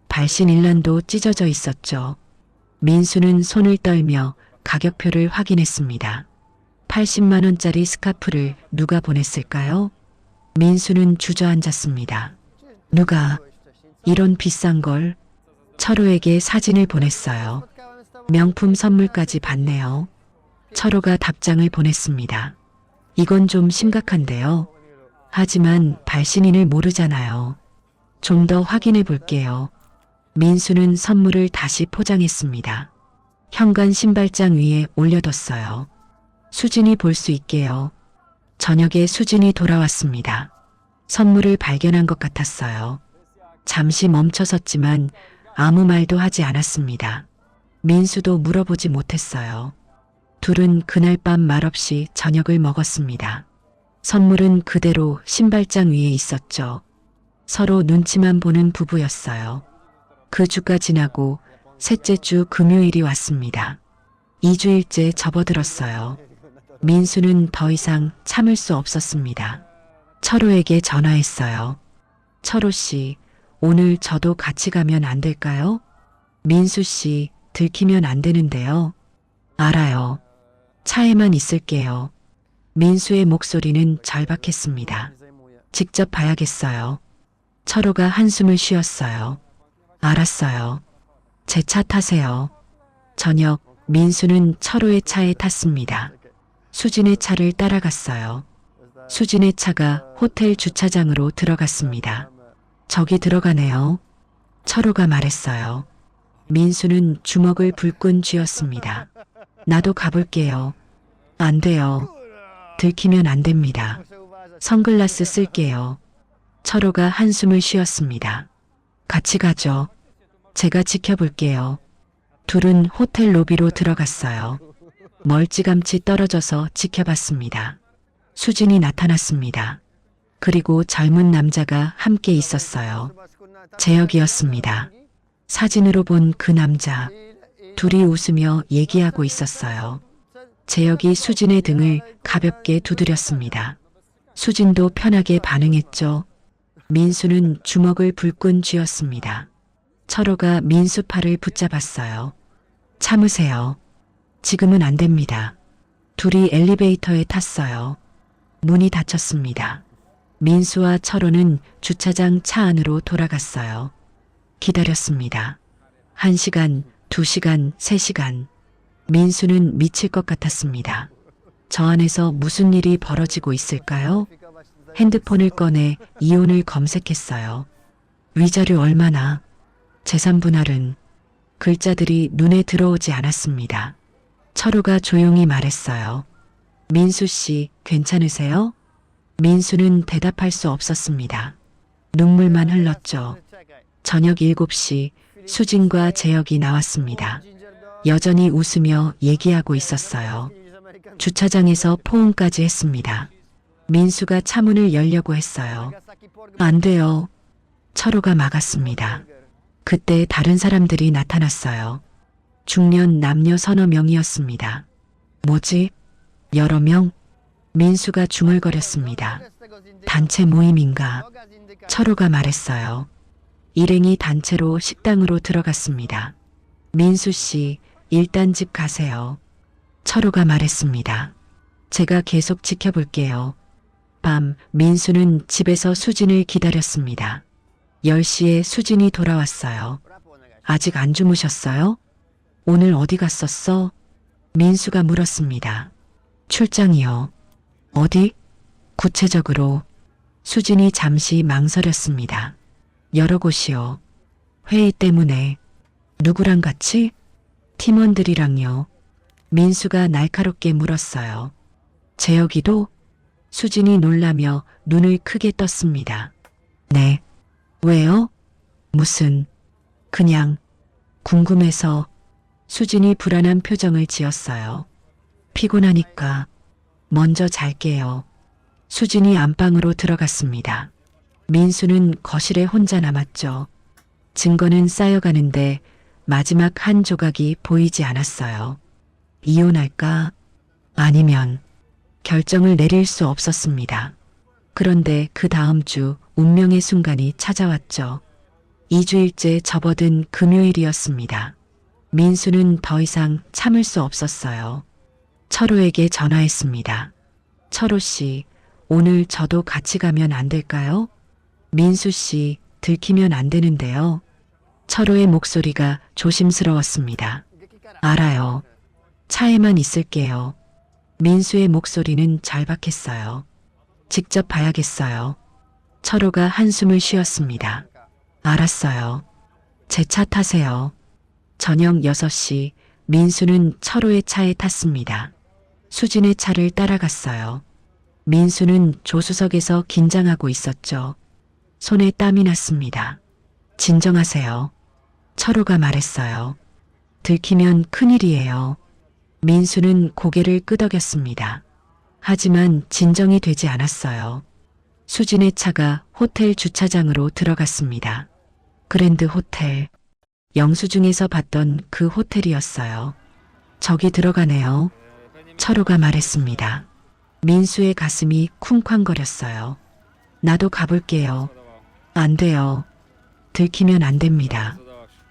발신 일란도 찢어져 있었죠. 민수는 손을 떨며 가격표를 확인했습니다. 80만 원짜리 스카프를 누가 보냈을까요? 민수는 주저앉았습니다. 누가 이런 비싼 걸? 철호에게 사진을 보냈어요. 명품 선물까지 받네요. 철호가 답장을 보냈습니다. 이건 좀 심각한데요. 하지만 발신인을 모르잖아요. 좀 더 확인해 볼게요. 민수는 선물을 다시 포장했습니다. 현관 신발장 위에 올려뒀어요. 수진이 볼 수 있게요. 저녁에 수진이 돌아왔습니다. 선물을 발견한 것 같았어요. 잠시 멈춰섰지만 아무 말도 하지 않았습니다. 민수도 물어보지 못했어요. 둘은 그날 밤 말없이 저녁을 먹었습니다. 선물은 그대로 신발장 위에 있었죠. 서로 눈치만 보는 부부였어요. 그 주가 지나고 셋째 주 금요일이 왔습니다. 2주일째 접어들었어요. 민수는 더 이상 참을 수 없었습니다. 철호에게 전화했어요. 철호 씨, 오늘 저도 같이 가면 안 될까요? 민수 씨, 들키면 안 되는데요. 알아요. 차에만 있을게요. 민수의 목소리는 절박했습니다. 직접 봐야겠어요. 철호가 한숨을 쉬었어요. 알았어요. 제 차 타세요. 저녁 민수는 철호의 차에 탔습니다. 수진의 차를 따라갔어요. 수진의 차가 호텔 주차장으로 들어갔습니다. 저기 들어가네요. 철호가 말했어요. 민수는 주먹을 불끈 쥐었습니다. 나도 가볼게요. 안 돼요. 들키면 안 됩니다. 선글라스 쓸게요. 철호가 한숨을 쉬었습니다. 같이 가죠. 제가 지켜볼게요. 둘은 호텔 로비로 들어갔어요. 멀찌감치 떨어져서 지켜봤습니다. 수진이 나타났습니다. 그리고 젊은 남자가 함께 있었어요. 재혁이었습니다. 사진으로 본 그 남자. 둘이 웃으며 얘기하고 있었어요. 재혁이 수진의 등을 가볍게 두드렸습니다. 수진도 편하게 반응했죠. 민수는 주먹을 불끈 쥐었습니다. 철호가 민수 팔을 붙잡았어요. 참으세요. 지금은 안 됩니다. 둘이 엘리베이터에 탔어요. 문이 닫혔습니다. 민수와 철호는 주차장 차 안으로 돌아갔어요. 기다렸습니다. 1시간, 2시간, 3시간. 민수는 미칠 것 같았습니다. 저 안에서 무슨 일이 벌어지고 있을까요? 핸드폰을 꺼내 이혼을 검색했어요. 위자료 얼마나? 재산 분할은? 글자들이 눈에 들어오지 않았습니다. 철호가 조용히 말했어요. 민수 씨, 괜찮으세요? 민수는 대답할 수 없었습니다. 눈물만 흘렀죠. 저녁 7시 수진과 재혁이 나왔습니다. 여전히 웃으며 얘기하고 있었어요. 주차장에서 포옹까지 했습니다. 민수가 차문을 열려고 했어요. 안 돼요. 철호가 막았습니다. 그때 다른 사람들이 나타났어요. 중년 남녀 서너 명이었습니다. 뭐지? 여러 명? 민수가 중얼거렸습니다. 단체 모임인가? 철호가 말했어요. 일행이 단체로 식당으로 들어갔습니다. 민수 씨, 일단 집 가세요. 철호가 말했습니다. 제가 계속 지켜볼게요. 밤, 민수는 집에서 수진을 기다렸습니다. 10시에 수진이 돌아왔어요. 아직 안 주무셨어요? 오늘 어디 갔었어? 민수가 물었습니다. 출장이요. 어디? 구체적으로. 수진이 잠시 망설였습니다. 여러 곳이요. 회의 때문에. 누구랑 같이? 팀원들이랑요. 민수가 날카롭게 물었어요. 재혁이도? 수진이 놀라며 눈을 크게 떴습니다. 네. 왜요? 무슨? 그냥 궁금해서. 수진이 불안한 표정을 지었어요. 피곤하니까 먼저 잘게요. 수진이 안방으로 들어갔습니다. 민수는 거실에 혼자 남았죠. 증거는 쌓여가는데 마지막 한 조각이 보이지 않았어요. 이혼할까? 아니면 결정을 내릴 수 없었습니다. 그런데 그 다음 주 운명의 순간이 찾아왔죠. 2주일째 접어든 금요일이었습니다. 민수는 더 이상 참을 수 없었어요. 철호에게 전화했습니다. 철호 씨, 오늘 저도 같이 가면 안 될까요? 민수 씨, 들키면 안 되는데요. 철호의 목소리가 조심스러웠습니다. 알아요. 차에만 있을게요. 민수의 목소리는 절박했어요. 직접 봐야겠어요. 철호가 한숨을 쉬었습니다. 알았어요. 제 차 타세요. 저녁 6시 민수는 철호의 차에 탔습니다. 수진의 차를 따라갔어요. 민수는 조수석에서 긴장하고 있었죠. 손에 땀이 났습니다. 진정하세요. 철호가 말했어요. 들키면 큰일이에요. 민수는 고개를 끄덕였습니다. 하지만 진정이 되지 않았어요. 수진의 차가 호텔 주차장으로 들어갔습니다. 그랜드 호텔. 영수증에서 봤던 그 호텔이었어요. 저기 들어가네요. 철호가 말했습니다. 민수의 가슴이 쿵쾅거렸어요. 나도 가볼게요. 안 돼요. 들키면 안 됩니다.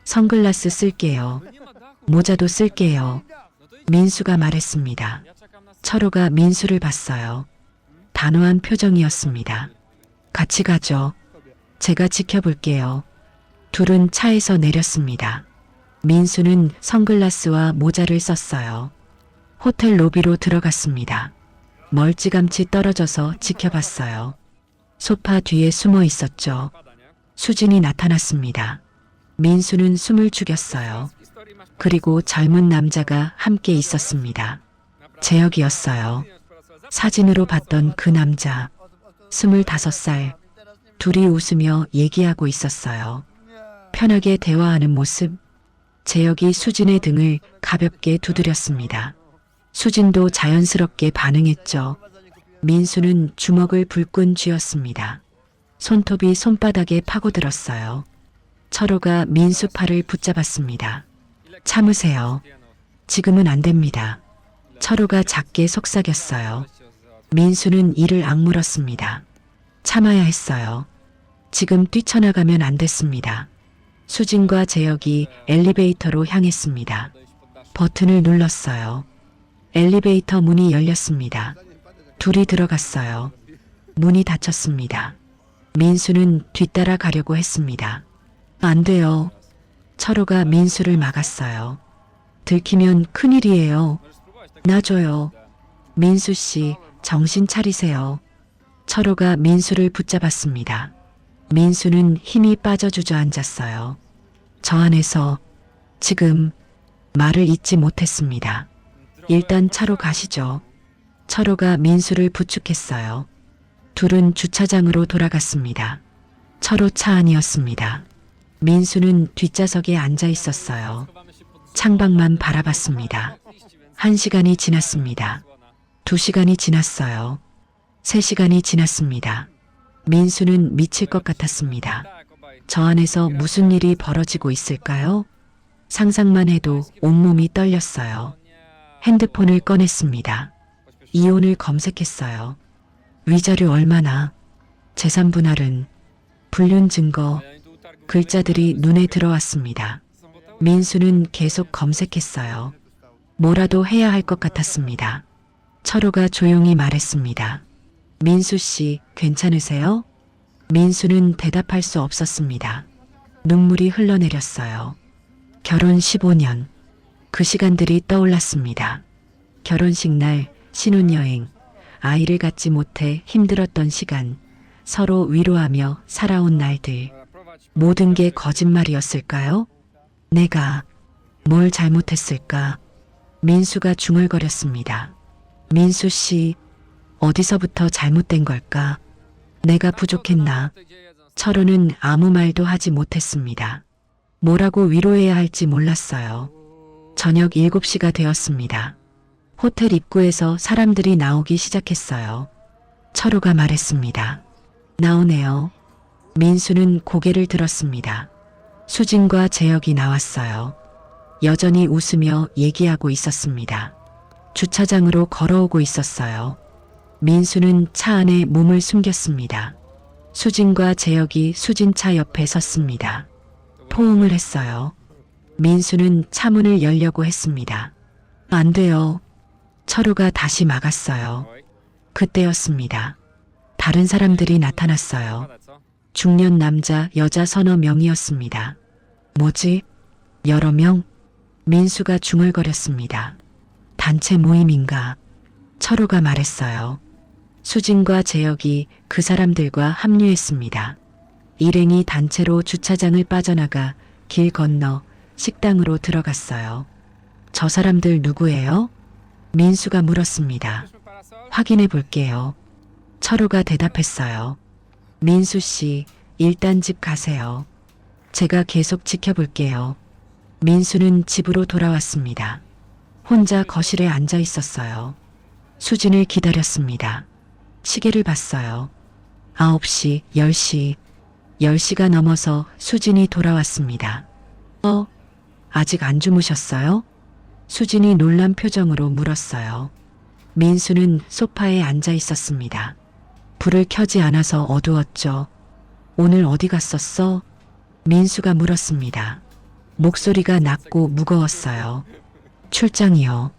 선글라스 쓸게요. 모자도 쓸게요. 민수가 말했습니다. 철호가 민수를 봤어요. 단호한 표정이었습니다. 같이 가죠. 제가 지켜볼게요. 둘은 차에서 내렸습니다. 민수는 선글라스와 모자를 썼어요. 호텔 로비로 들어갔습니다. 멀찌감치 떨어져서 지켜봤어요. 소파 뒤에 숨어 있었죠. 수진이 나타났습니다. 민수는 숨을 죽였어요. 그리고 젊은 남자가 함께 있었습니다. 재혁이었어요. 사진으로 봤던 그 남자, 25살, 둘이 웃으며 얘기하고 있었어요. 편하게 대화하는 모습, 재혁이 수진의 등을 가볍게 두드렸습니다. 수진도 자연스럽게 반응했죠. 민수는 주먹을 불끈 쥐었습니다. 손톱이 손바닥에 파고들었어요. 철호가 민수 팔을 붙잡았습니다. 참으세요. 지금은 안 됩니다. 철호가 작게 속삭였어요. 민수는 이를 악물었습니다. 참아야 했어요. 지금 뛰쳐나가면 안 됐습니다. 수진과 재혁이 엘리베이터로 향했습니다. 버튼을 눌렀어요. 엘리베이터 문이 열렸습니다. 둘이 들어갔어요. 문이 닫혔습니다. 민수는 뒤따라 가려고 했습니다. 안 돼요. 철호가 민수를 막았어요. 들키면 큰일이에요. 놔줘요. 민수 씨, 정신 차리세요. 철호가 민수를 붙잡았습니다. 민수는 힘이 빠져 주저앉았어요. 저 안에서 지금 말을 잇지 못했습니다. 일단 차로 가시죠. 철호가 민수를 부축했어요. 둘은 주차장으로 돌아갔습니다. 철호 차 안이었습니다. 민수는 뒷좌석에 앉아 있었어요. 창밖만 바라봤습니다. 1시간이 지났습니다. 2시간이 지났어요. 3시간이 지났습니다. 민수는 미칠 것 같았습니다. 저 안에서 무슨 일이 벌어지고 있을까요? 상상만 해도 온몸이 떨렸어요. 핸드폰을 꺼냈습니다. 이혼을 검색했어요. 위자료 얼마나, 재산 분할은, 불륜 증거, 글자들이 눈에 들어왔습니다. 민수는 계속 검색했어요. 뭐라도 해야 할 것 같았습니다. 철호가 조용히 말했습니다. 민수 씨, 괜찮으세요? 민수는 대답할 수 없었습니다. 눈물이 흘러내렸어요. 결혼 15년. 그 시간들이 떠올랐습니다. 결혼식 날, 신혼여행, 아이를 갖지 못해 힘들었던 시간, 서로 위로하며 살아온 날들. 모든 게 거짓말이었을까요? 내가 뭘 잘못했을까? 민수가 중얼거렸습니다. 민수 씨, 어디서부터 잘못된 걸까? 내가 부족했나? 철호는 아무 말도 하지 못했습니다. 뭐라고 위로해야 할지 몰랐어요. 저녁 7시가 되었습니다. 호텔 입구에서 사람들이 나오기 시작했어요. 철호가 말했습니다. 나오네요. 민수는 고개를 들었습니다. 수진과 재혁이 나왔어요. 여전히 웃으며 얘기하고 있었습니다. 주차장으로 걸어오고 있었어요. 민수는 차 안에 몸을 숨겼습니다. 수진과 재혁이 수진 차 옆에 섰습니다. 포옹을 했어요. 민수는 차 문을 열려고 했습니다. 안 돼요. 철호가 다시 막았어요. 그때였습니다. 다른 사람들이 나타났어요. 중년 남자, 여자 서너 명이었습니다. 뭐지? 여러 명? 민수가 중얼거렸습니다. 단체 모임인가? 철호가 말했어요. 수진과 재혁이 그 사람들과 합류했습니다. 일행이 단체로 주차장을 빠져나가 길 건너 식당으로 들어갔어요. 저 사람들 누구예요? 민수가 물었습니다. 확인해 볼게요. 철호가 대답했어요. 민수 씨, 일단 집 가세요. 제가 계속 지켜볼게요. 민수는 집으로 돌아왔습니다. 혼자 거실에 앉아 있었어요. 수진을 기다렸습니다. 시계를 봤어요. 9시, 10시, 10시가 넘어서 수진이 돌아왔습니다. 아직 안 주무셨어요? 수진이 놀란 표정으로 물었어요. 민수는 소파에 앉아 있었습니다. 불을 켜지 않아서 어두웠죠. 오늘 어디 갔었어? 민수가 물었습니다. 목소리가 낮고 무거웠어요. 출장이요.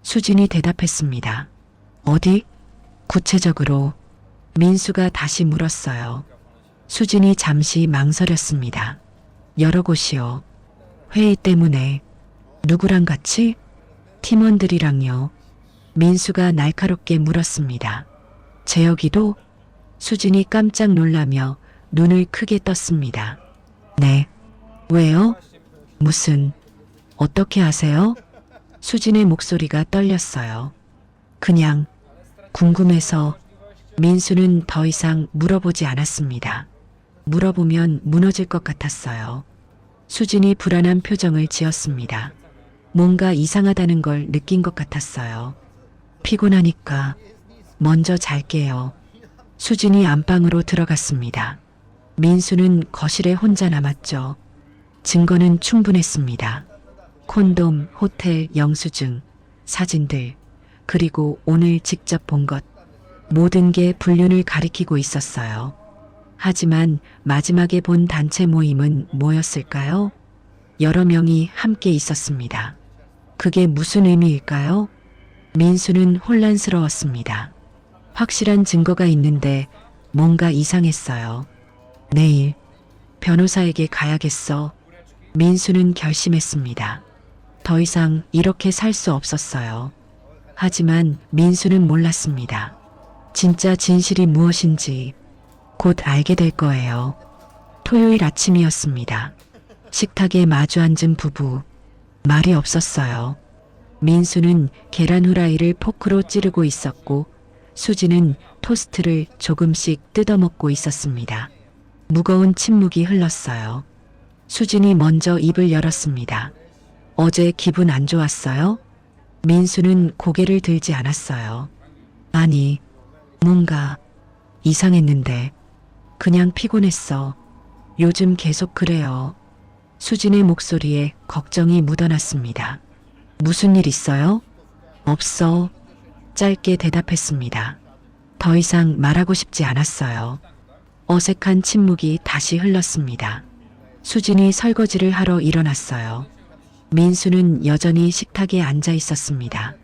수진이 대답했습니다. 어디? 구체적으로 민수가 다시 물었어요. 수진이 잠시 망설였습니다. 여러 곳이요. 회의 때문에. 누구랑 같이? 팀원들이랑요. 민수가 날카롭게 물었습니다. 재혁이도? 수진이 깜짝 놀라며 눈을 크게 떴습니다. 네. 왜요? 무슨, 어떻게 아세요? 수진의 목소리가 떨렸어요. 그냥 궁금해서. 민수는 더 이상 물어보지 않았습니다. 물어보면 무너질 것 같았어요. 수진이 불안한 표정을 지었습니다. 뭔가 이상하다는 걸 느낀 것 같았어요. 피곤하니까 먼저 잘게요. 수진이 안방으로 들어갔습니다. 민수는 거실에 혼자 남았죠. 증거는 충분했습니다. 콘돔, 호텔, 영수증, 사진들, 그리고 오늘 직접 본 것. 모든 게 불륜을 가리키고 있었어요. 하지만 마지막에 본 단체 모임은 뭐였을까요? 여러 명이 함께 있었습니다. 그게 무슨 의미일까요? 민수는 혼란스러웠습니다. 확실한 증거가 있는데 뭔가 이상했어요. 내일 변호사에게 가야겠어. 민수는 결심했습니다. 더 이상 이렇게 살 수 없었어요. 하지만 민수는 몰랐습니다. 진짜 진실이 무엇인지 곧 알게 될 거예요. 토요일 아침이었습니다. 식탁에 마주 앉은 부부. 말이 없었어요. 민수는 계란 후라이를 포크로 찌르고 있었고 수지는 토스트를 조금씩 뜯어먹고 있었습니다. 무거운 침묵이 흘렀어요. 수진이 먼저 입을 열었습니다. 어제 기분 안 좋았어요? 민수는 고개를 들지 않았어요. 아니, 뭔가 이상했는데 그냥 피곤했어. 요즘 계속 그래요. 수진의 목소리에 걱정이 묻어났습니다. 무슨 일 있어요? 없어. 짧게 대답했습니다. 더 이상 말하고 싶지 않았어요. 어색한 침묵이 다시 흘렀습니다. 수진이 설거지를 하러 일어났어요. 민수는 여전히 식탁에 앉아 있었습니다.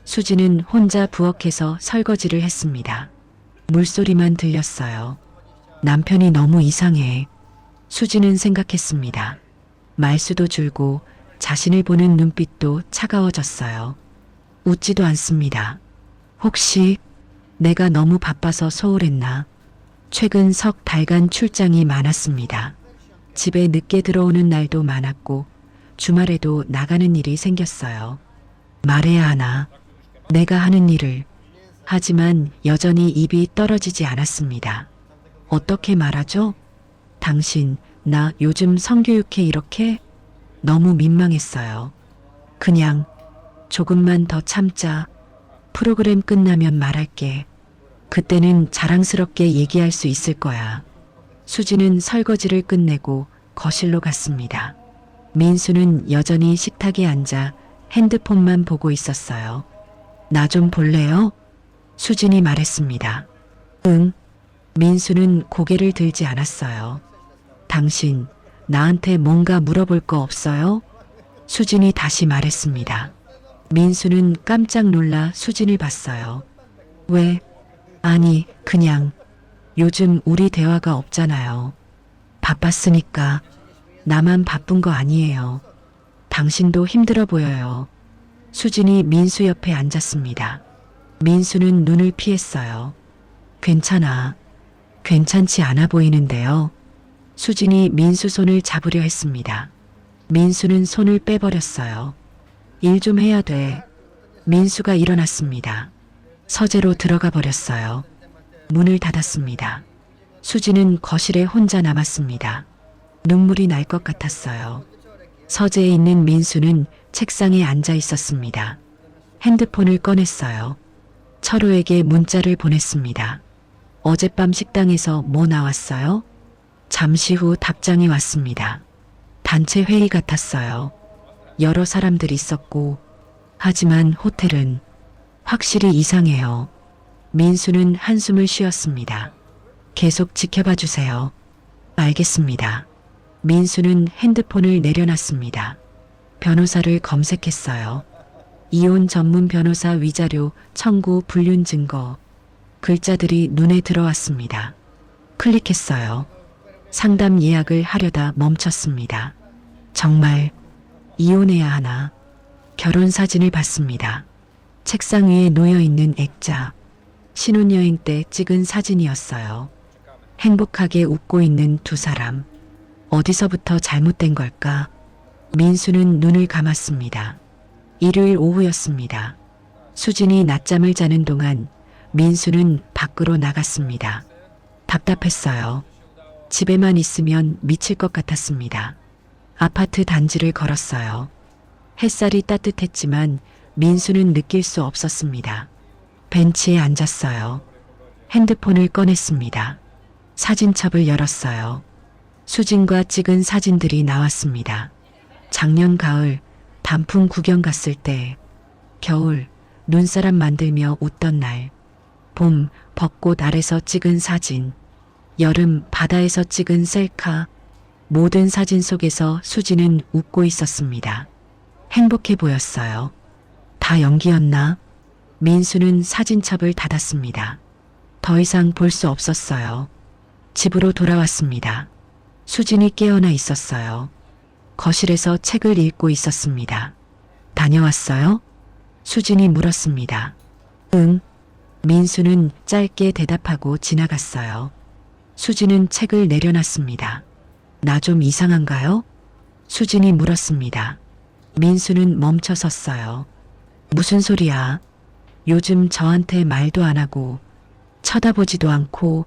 수진은 혼자 부엌에서 설거지를 했습니다. 물소리만 들렸어요. 남편이 너무 이상해. 수진은 생각했습니다. 말수도 줄고 자신을 보는 눈빛도 차가워졌어요. 웃지도 않습니다. 혹시 내가 너무 바빠서 소홀했나? 최근 석 달간 출장이 많았습니다. 집에 늦게 들어오는 날도 많았고 주말에도 나가는 일이 생겼어요. 말해야 하나? 내가 하는 일을. 하지만 여전히 입이 떨어지지 않았습니다. 어떻게 말하죠? 당신, 나 요즘 성교육해 이렇게? 너무 민망했어요. 그냥 조금만 더 참자. 프로그램 끝나면 말할게. 그때는 자랑스럽게 얘기할 수 있을 거야. 수지는 설거지를 끝내고 거실로 갔습니다. 민수는 여전히 식탁에 앉아 핸드폰만 보고 있었어요. 나 좀 볼래요? 수진이 말했습니다. 응. 민수는 고개를 들지 않았어요. 당신, 나한테 뭔가 물어볼 거 없어요? 수진이 다시 말했습니다. 민수는 깜짝 놀라 수진을 봤어요. 왜? 아니, 그냥 요즘 우리 대화가 없잖아요. 바빴으니까. 나만 바쁜 거 아니에요. 당신도 힘들어 보여요. 수진이 민수 옆에 앉았습니다. 민수는 눈을 피했어요. 괜찮아. 괜찮지 않아 보이는데요. 수진이 민수 손을 잡으려 했습니다. 민수는 손을 빼버렸어요. 일 좀 해야 돼. 민수가 일어났습니다. 서재로 들어가 버렸어요. 문을 닫았습니다. 수진은 거실에 혼자 남았습니다. 눈물이 날 것 같았어요. 서재에 있는 민수는 책상에 앉아 있었습니다. 핸드폰을 꺼냈어요. 철호에게 문자를 보냈습니다. 어젯밤 식당에서 뭐 나왔어요? 잠시 후 답장이 왔습니다. 단체 회의 같았어요. 여러 사람들이 있었고, 하지만 호텔은 확실히 이상해요. 민수는 한숨을 쉬었습니다. 계속 지켜봐 주세요. 알겠습니다. 민수는 핸드폰을 내려놨습니다. 변호사를 검색했어요. 이혼 전문 변호사 위자료 청구 불륜 증거. 글자들이 눈에 들어왔습니다. 클릭했어요. 상담 예약을 하려다 멈췄습니다. 정말 이혼해야 하나? 결혼 사진을 봤습니다. 책상 위에 놓여 있는 액자. 신혼여행 때 찍은 사진이었어요. 행복하게 웃고 있는 두 사람. 어디서부터 잘못된 걸까? 민수는 눈을 감았습니다. 일요일 오후였습니다. 수진이 낮잠을 자는 동안 민수는 밖으로 나갔습니다. 답답했어요. 집에만 있으면 미칠 것 같았습니다. 아파트 단지를 걸었어요. 햇살이 따뜻했지만 민수는 느낄 수 없었습니다. 벤치에 앉았어요. 핸드폰을 꺼냈습니다. 사진첩을 열었어요. 수진과 찍은 사진들이 나왔습니다. 작년 가을 단풍 구경 갔을 때, 겨울 눈사람 만들며 웃던 날, 봄 벚꽃 아래서 찍은 사진, 여름 바다에서 찍은 셀카. 모든 사진 속에서 수지는 웃고 있었습니다. 행복해 보였어요. 다 연기였나? 민수는 사진첩을 닫았습니다. 더 이상 볼 수 없었어요. 집으로 돌아왔습니다. 수진이 깨어나 있었어요. 거실에서 책을 읽고 있었습니다. 다녀왔어요? 수진이 물었습니다. 응. 민수는 짧게 대답하고 지나갔어요. 수진은 책을 내려놨습니다. 나 좀 이상한가요? 수진이 물었습니다. 민수는 멈춰 섰어요. 무슨 소리야? 요즘 저한테 말도 안 하고 쳐다보지도 않고.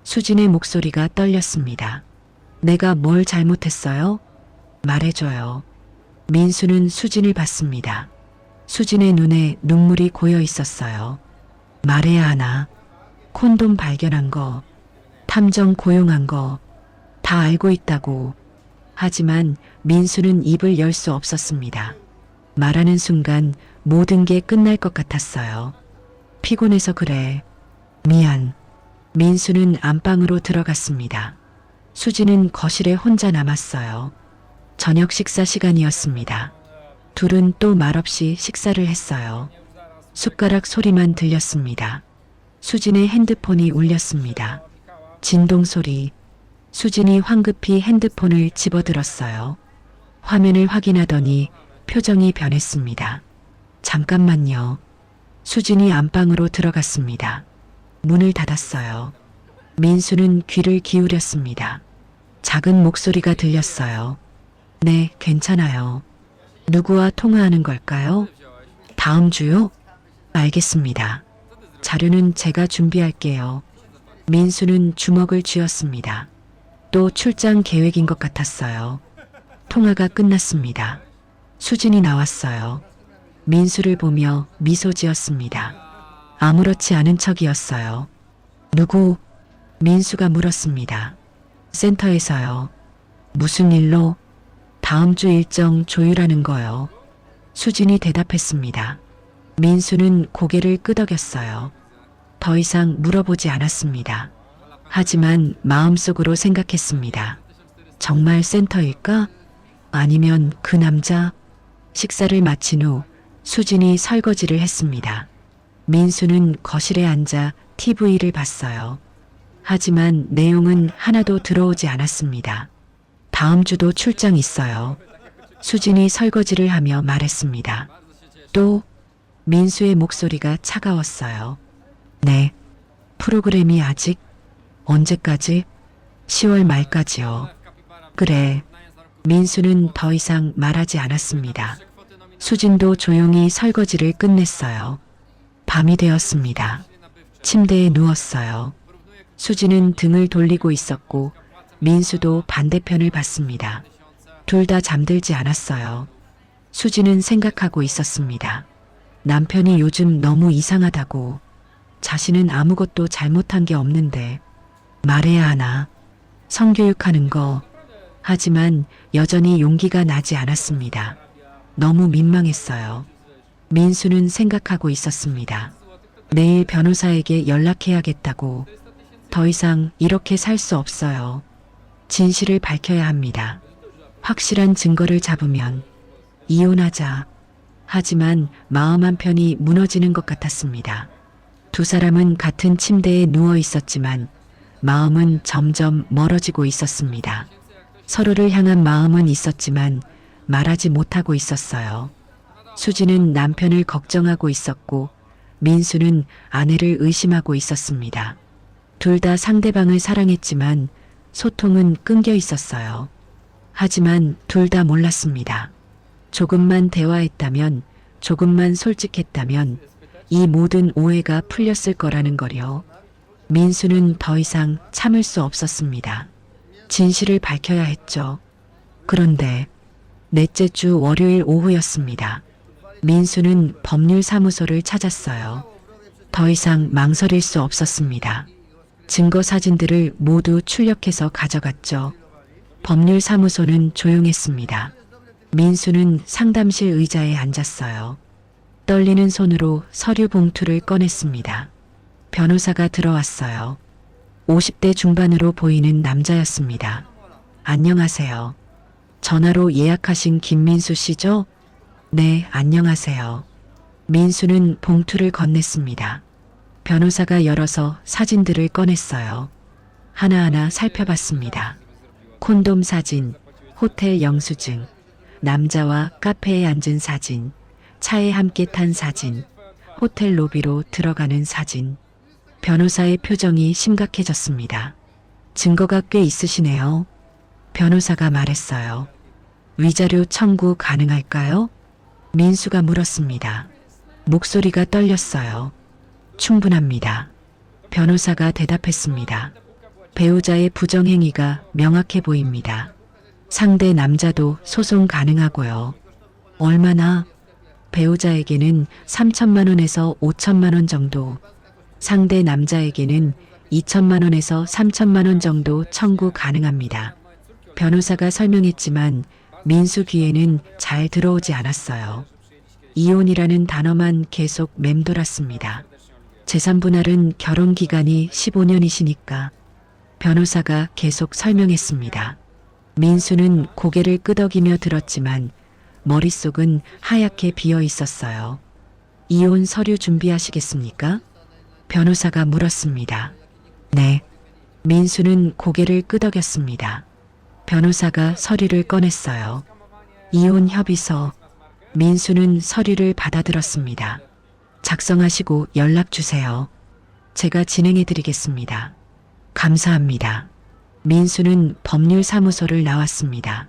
수진의 목소리가 떨렸습니다. 내가 뭘 잘못했어요? 말해줘요. 민수는 수진을 봤습니다. 수진의 눈에 눈물이 고여 있었어요. 말해야 하나? 콘돔 발견한 거, 탐정 고용한 거, 다 알고 있다고. 하지만 민수는 입을 열 수 없었습니다. 말하는 순간 모든 게 끝날 것 같았어요. 피곤해서 그래. 미안. 민수는 안방으로 들어갔습니다. 수지는 거실에 혼자 남았어요. 저녁 식사 시간이었습니다. 둘은 또 말없이 식사를 했어요. 숟가락 소리만 들렸습니다. 수진의 핸드폰이 울렸습니다. 진동 소리. 수진이 황급히 핸드폰을 집어들었어요. 화면을 확인하더니 표정이 변했습니다. 잠깐만요. 수진이 안방으로 들어갔습니다. 문을 닫았어요. 민수는 귀를 기울였습니다. 작은 목소리가 들렸어요. 네, 괜찮아요. 누구와 통화하는 걸까요? 다음 주요? 알겠습니다. 자료는 제가 준비할게요. 민수는 주먹을 쥐었습니다. 또 출장 계획인 것 같았어요. 통화가 끝났습니다. 수진이 나왔어요. 민수를 보며 미소 지었습니다. 아무렇지 않은 척이었어요. 누구? 민수가 물었습니다. 센터에서요. 무슨 일로? 다음 주 일정 조율하는 거요. 수진이 대답했습니다. 민수는 고개를 끄덕였어요. 더 이상 물어보지 않았습니다. 하지만 마음속으로 생각했습니다. 정말 센터일까? 아니면 그 남자? 식사를 마친 후 수진이 설거지를 했습니다. 민수는 거실에 앉아 TV를 봤어요. 하지만 내용은 하나도 들어오지 않았습니다. 다음 주도 출장 있어요. 수진이 설거지를 하며 말했습니다. 또 민수의 목소리가 차가웠어요. 네. 프로그램이 아직? 언제까지? 10월 말까지요. 그래. 민수는 더 이상 말하지 않았습니다. 수진도 조용히 설거지를 끝냈어요. 밤이 되었습니다. 침대에 누웠어요. 수진은 등을 돌리고 있었고 민수도 반대편을 봤습니다. 둘 다 잠들지 않았어요. 수진은 생각하고 있었습니다. 남편이 요즘 너무 이상하다고. 자신은 아무것도 잘못한 게 없는데 말해야 하나. 성교육하는 거. 하지만 여전히 용기가 나지 않았습니다. 너무 민망했어요. 민수는 생각하고 있었습니다. 내일 변호사에게 연락해야겠다고. 더 이상 이렇게 살 수 없어요. 진실을 밝혀야 합니다. 확실한 증거를 잡으면 이혼하자. 하지만 마음 한편이 무너지는 것 같았습니다. 두 사람은 같은 침대에 누워 있었지만 마음은 점점 멀어지고 있었습니다. 서로를 향한 마음은 있었지만 말하지 못하고 있었어요. 수지는 남편을 걱정하고 있었고 민수는 아내를 의심하고 있었습니다. 둘 다 상대방을 사랑했지만 소통은 끊겨 있었어요. 하지만 둘 다 몰랐습니다. 조금만 대화했다면, 조금만 솔직했다면 이 모든 오해가 풀렸을 거라는 거요. 민수는 더 이상 참을 수 없었습니다. 진실을 밝혀야 했죠. 그런데 넷째 주 월요일 오후였습니다. 민수는 법률사무소를 찾았어요. 더 이상 망설일 수 없었습니다. 증거 사진들을 모두 출력해서 가져갔죠. 법률사무소는 조용했습니다. 민수는 상담실 의자에 앉았어요. 떨리는 손으로 서류 봉투를 꺼냈습니다. 변호사가 들어왔어요. 50대 중반으로 보이는 남자였습니다. 안녕하세요. 전화로 예약하신 김민수 씨죠? 네, 안녕하세요. 민수는 봉투를 건넸습니다. 변호사가 열어서 사진들을 꺼냈어요. 하나하나 살펴봤습니다. 콘돔 사진, 호텔 영수증, 남자와 카페에 앉은 사진, 차에 함께 탄 사진, 호텔 로비로 들어가는 사진. 변호사의 표정이 심각해졌습니다. 증거가 꽤 있으시네요. 변호사가 말했어요. 위자료 청구 가능할까요? 민수가 물었습니다. 목소리가 떨렸어요. 충분합니다. 변호사가 대답했습니다. 배우자의 부정행위가 명확해 보입니다. 상대 남자도 소송 가능하고요. 얼마나? 배우자에게는 3천만 원에서 5천만 원 정도, 상대 남자에게는 2천만 원에서 3천만 원 정도 청구 가능합니다. 변호사가 설명했지만 민수 귀에는 잘 들어오지 않았어요. 이혼이라는 단어만 계속 맴돌았습니다. 재산 분할은 결혼 기간이 15년이시니까. 변호사가 계속 설명했습니다. 민수는 고개를 끄덕이며 들었지만 머릿속은 하얗게 비어 있었어요. 이혼 서류 준비하시겠습니까? 변호사가 물었습니다. 네. 민수는 고개를 끄덕였습니다. 변호사가 서류를 꺼냈어요. 이혼 협의서. 민수는 서류를 받아들었습니다. 작성하시고 연락 주세요. 제가 진행해 드리겠습니다. 감사합니다. 민수는 법률사무소를 나왔습니다.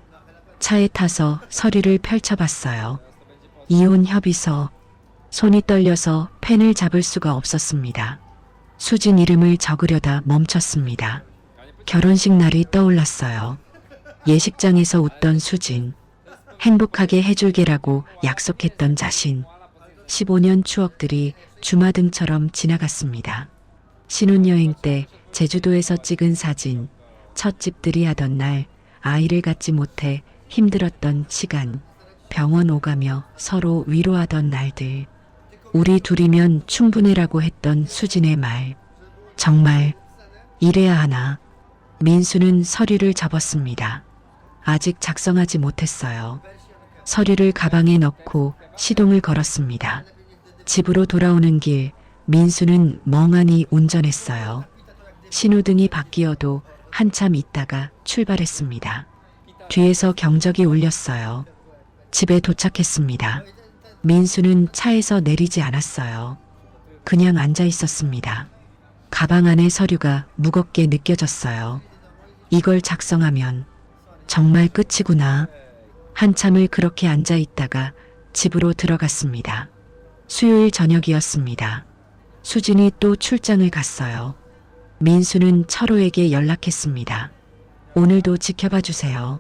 차에 타서 서류를 펼쳐봤어요. 이혼 협의서. 손이 떨려서 펜을 잡을 수가 없었습니다. 수진 이름을 적으려다 멈췄습니다. 결혼식 날이 떠올랐어요. 예식장에서 웃던 수진. 행복하게 해줄게라고 약속했던 자신. 15년 추억들이 주마등처럼 지나갔습니다. 신혼여행 때 제주도에서 찍은 사진, 첫 집들이 하던 날, 아이를 갖지 못해 힘들었던 시간, 병원 오가며 서로 위로하던 날들, 우리 둘이면 충분해라고 했던 수진의 말. 정말 이래야 하나. 민수는 서류를 접었습니다. 아직 작성하지 못했어요. 서류를 가방에 넣고 시동을 걸었습니다. 집으로 돌아오는 길, 민수는 멍하니 운전했어요. 신호등이 바뀌어도 한참 있다가 출발했습니다. 뒤에서 경적이 울렸어요. 집에 도착했습니다. 민수는 차에서 내리지 않았어요. 그냥 앉아 있었습니다. 가방 안의 서류가 무겁게 느껴졌어요. 이걸 작성하면 정말 끝이구나. 한참을 그렇게 앉아 있다가 집으로 들어갔습니다. 수요일 저녁이었습니다. 수진이 또 출장을 갔어요. 민수는 철호에게 연락했습니다. 오늘도 지켜봐 주세요.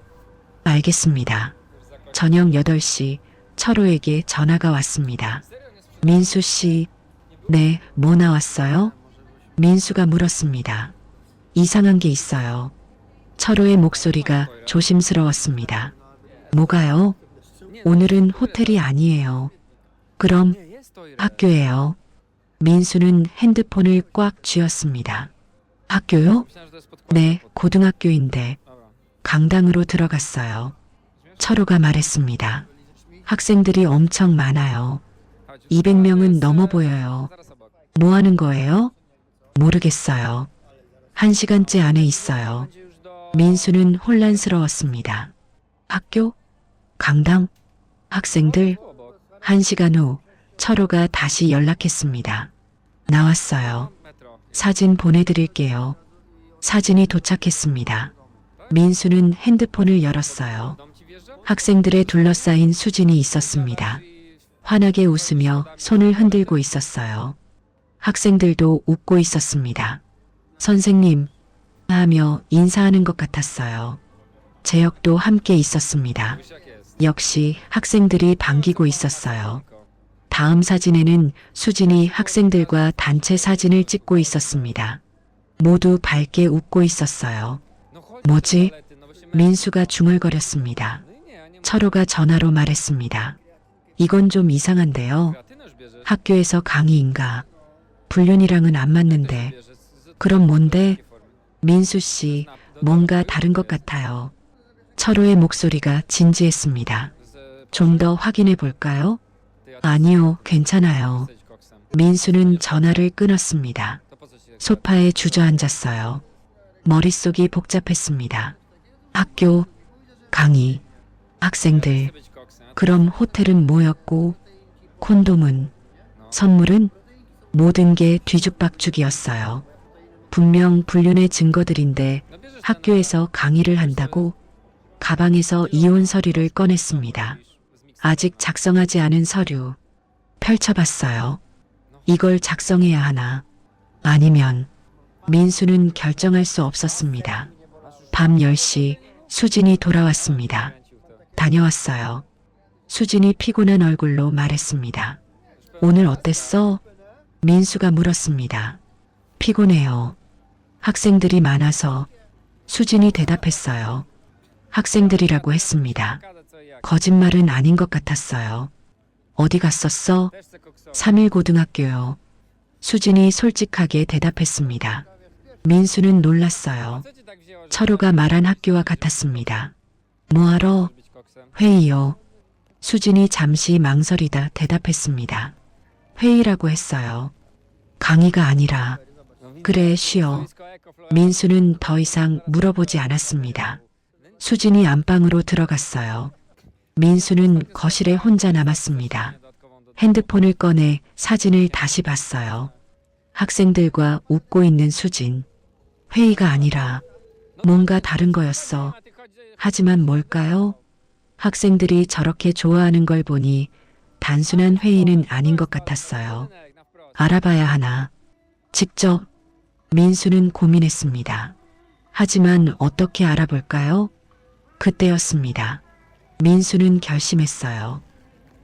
알겠습니다. 저녁 8시 철호에게 전화가 왔습니다. 민수 씨, 네, 뭐 나왔어요? 민수가 물었습니다. 이상한 게 있어요. 철호의 목소리가 조심스러웠습니다. 뭐가요? 오늘은 호텔이 아니에요. 그럼 학교예요. 민수는 핸드폰을 꽉 쥐었습니다. 학교요? 네, 고등학교인데 강당으로 들어갔어요. 철호가 말했습니다. 학생들이 엄청 많아요. 200명은 넘어 보여요. 뭐 하는 거예요? 모르겠어요. 1시간째 안에 있어요. 민수는 혼란스러웠습니다. 학교? 강당? 학생들? 1시간 후 철호가 다시 연락했습니다. 나왔어요. 사진 보내드릴게요. 사진이 도착했습니다. 민수는 핸드폰을 열었어요. 학생들에 둘러싸인 수진이 있었습니다. 환하게 웃으며 손을 흔들고 있었어요. 학생들도 웃고 있었습니다. 선생님 하며 인사하는 것 같았어요. 재혁도 함께 있었습니다. 역시 학생들이 반기고 있었어요. 다음 사진에는 수진이 학생들과 단체 사진을 찍고 있었습니다. 모두 밝게 웃고 있었어요. 뭐지? 민수가 중얼거렸습니다. 철호가 전화로 말했습니다. 이건 좀 이상한데요. 학교에서 강의인가? 불륜이랑은 안 맞는데. 그럼 뭔데? 민수 씨, 뭔가 다른 것 같아요. 철호의 목소리가 진지했습니다. 좀 더 확인해 볼까요? 아니요, 괜찮아요. 민수는 전화를 끊었습니다. 소파에 주저앉았어요. 머릿속이 복잡했습니다. 학교, 강의, 학생들, 그럼 호텔은 뭐였고, 콘돔은, 선물은 모든 게 뒤죽박죽이었어요. 분명 불륜의 증거들인데 학교에서 강의를 한다고 가방에서 이혼 서류를 꺼냈습니다. 아직 작성하지 않은 서류. 펼쳐봤어요. 이걸 작성해야 하나? 아니면 민수는 결정할 수 없었습니다. 밤 10시 수진이 돌아왔습니다. 다녀왔어요. 수진이 피곤한 얼굴로 말했습니다. 오늘 어땠어? 민수가 물었습니다. 피곤해요. 학생들이 많아서. 수진이 대답했어요. 학생들이라고 했습니다. 거짓말은 아닌 것 같았어요. 어디 갔었어? 3일 고등학교요. 수진이 솔직하게 대답했습니다. 민수는 놀랐어요. 철호가 말한 학교와 같았습니다. 뭐하러? 회의요. 수진이 잠시 망설이다 대답했습니다. 회의라고 했어요. 강의가 아니라. 그래, 쉬어. 민수는 더 이상 물어보지 않았습니다. 수진이 안방으로 들어갔어요. 민수는 거실에 혼자 남았습니다. 핸드폰을 꺼내 사진을 다시 봤어요. 학생들과 웃고 있는 수진. 회의가 아니라 뭔가 다른 거였어. 하지만 뭘까요? 학생들이 저렇게 좋아하는 걸 보니 단순한 회의는 아닌 것 같았어요. 알아봐야 하나. 직접 민수는 고민했습니다. 하지만 어떻게 알아볼까요? 그때였습니다. 민수는 결심했어요.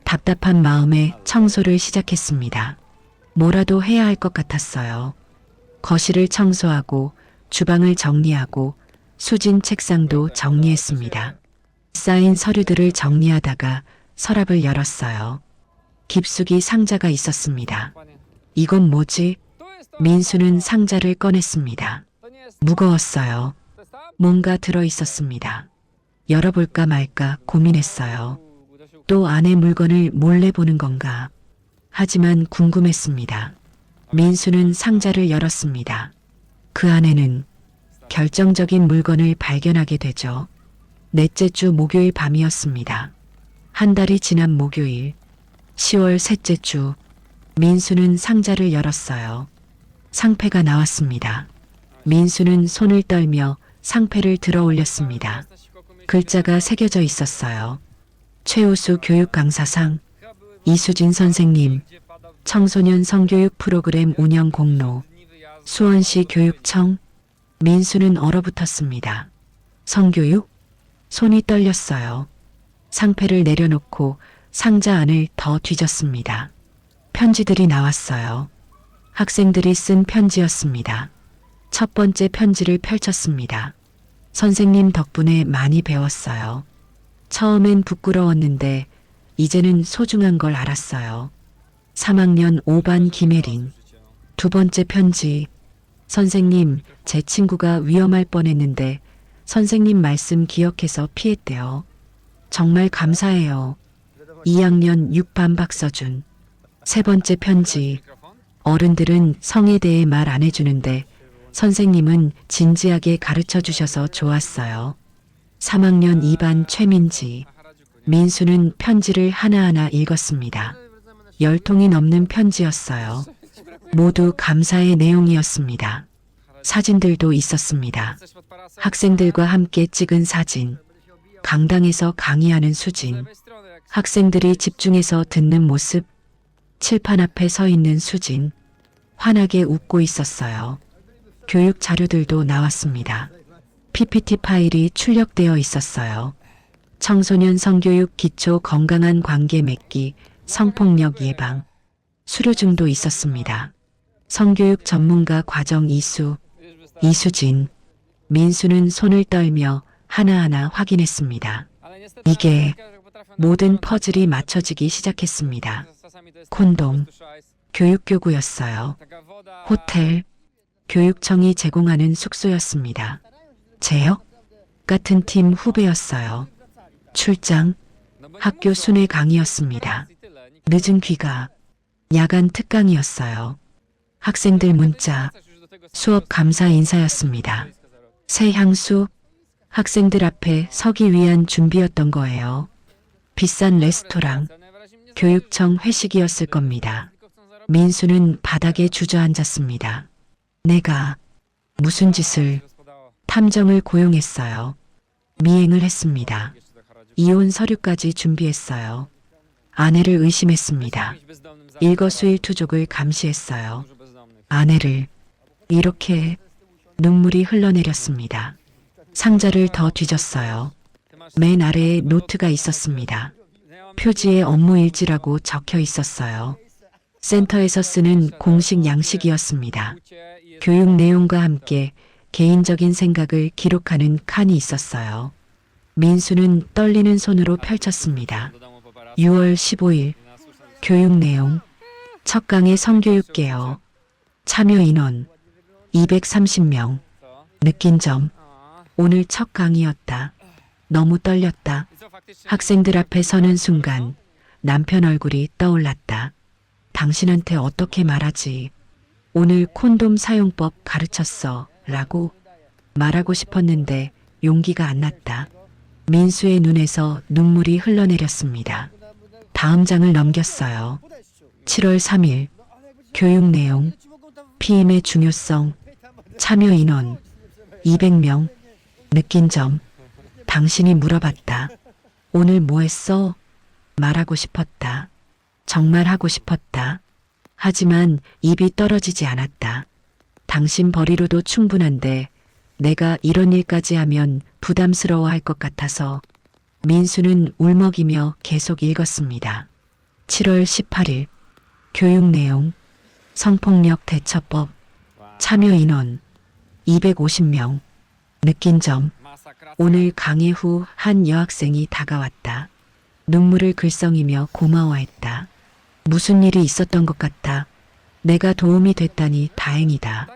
답답한 마음에 청소를 시작했습니다. 뭐라도 해야 할 것 같았어요. 거실을 청소하고 주방을 정리하고 수진 책상도 정리했습니다. 쌓인 서류들을 정리하다가 서랍을 열었어요. 깊숙이 상자가 있었습니다. 이건 뭐지? 민수는 상자를 꺼냈습니다. 무거웠어요. 뭔가 들어있었습니다. 열어볼까 말까 고민했어요. 또 안에 물건을 몰래 보는 건가? 하지만 궁금했습니다. 민수는 상자를 열었습니다. 그 안에는 결정적인 물건을 발견하게 되죠. 넷째 주 목요일 밤이었습니다. 한 달이 지난 목요일, 10월 셋째 주, 민수는 상자를 열었어요. 상패가 나왔습니다. 민수는 손을 떨며 상패를 들어 올렸습니다. 글자가 새겨져 있었어요. 최우수 교육 강사상, 이수진 선생님, 청소년 성교육 프로그램 운영 공로, 수원시 교육청. 민수는 얼어붙었습니다. 성교육? 손이 떨렸어요. 상패를 내려놓고 상자 안을 더 뒤졌습니다. 편지들이 나왔어요. 학생들이 쓴 편지였습니다. 첫 번째 편지를 펼쳤습니다. 선생님 덕분에 많이 배웠어요. 처음엔 부끄러웠는데 이제는 소중한 걸 알았어요. 3학년 5반 김혜린. 두 번째 편지. 선생님, 제 친구가 위험할 뻔했는데 선생님 말씀 기억해서 피했대요. 정말 감사해요. 2학년 6반 박서준. 세 번째 편지. 어른들은 성에 대해 말 안 해주는데 선생님은 진지하게 가르쳐 주셔서 좋았어요. 3학년 2반 최민지. 민수는 편지를 하나하나 읽었습니다. 10통이 넘는 편지였어요. 모두 감사의 내용이었습니다. 사진들도 있었습니다. 학생들과 함께 찍은 사진. 강당에서 강의하는 수진. 학생들이 집중해서 듣는 모습. 칠판 앞에 서 있는 수진. 환하게 웃고 있었어요. 교육 자료들도 나왔습니다. PPT 파일이 출력되어 있었어요. 청소년 성교육 기초 건강한 관계 맺기, 성폭력 예방, 수료증도 있었습니다. 성교육 전문가 과정 이수, 이수진, 민수는 손을 떨며 하나하나 확인했습니다. 이게 모든 퍼즐이 맞춰지기 시작했습니다. 콘돔, 교육교구였어요. 호텔, 교육청이 제공하는 숙소였습니다. 제역 같은 팀 후배였어요. 출장, 학교 순회 강의였습니다. 늦은 귀가, 야간 특강이었어요. 학생들 문자, 수업 감사 인사였습니다. 새 향수, 학생들 앞에 서기 위한 준비였던 거예요. 비싼 레스토랑, 교육청 회식이었을 겁니다. 민수는 바닥에 주저앉았습니다. 내가 무슨 짓을, 탐정을 고용했어요. 미행을 했습니다. 이혼 서류까지 준비했어요. 아내를 의심했습니다. 일거수일투족을 감시했어요. 아내를 이렇게 눈물이 흘러내렸습니다. 상자를 더 뒤졌어요. 맨 아래에 노트가 있었습니다. 표지에 업무 일지라고 적혀 있었어요. 센터에서 쓰는 공식 양식이었습니다. 교육 내용과 함께 개인적인 생각을 기록하는 칸이 있었어요. 민수는 떨리는 손으로 펼쳤습니다. 6월 15일 교육 내용 첫 강의 성교육 개요. 참여 인원 230명. 느낀 점 오늘 첫 강의였다. 너무 떨렸다. 학생들 앞에 서는 순간 남편 얼굴이 떠올랐다. 당신한테 어떻게 말하지? 오늘 콘돔 사용법 가르쳤어. 라고 말하고 싶었는데 용기가 안 났다. 민수의 눈에서 눈물이 흘러내렸습니다. 다음 장을 넘겼어요. 7월 3일 교육 내용 피임의 중요성 참여 인원 200명. 느낀 점 당신이 물어봤다. 오늘 뭐 했어? 말하고 싶었다. 정말 하고 싶었다. 하지만 입이 떨어지지 않았다. 당신 벌이로도 충분한데 내가 이런 일까지 하면 부담스러워할 것 같아서. 민수는 울먹이며 계속 읽었습니다. 7월 18일 교육 내용 성폭력 대처법 참여 인원 250명. 느낀 점 오늘 강의 후 한 여학생이 다가왔다. 눈물을 글썽이며 고마워했다. 무슨 일이 있었던 것 같아. 내가 도움이 됐다니 다행이다.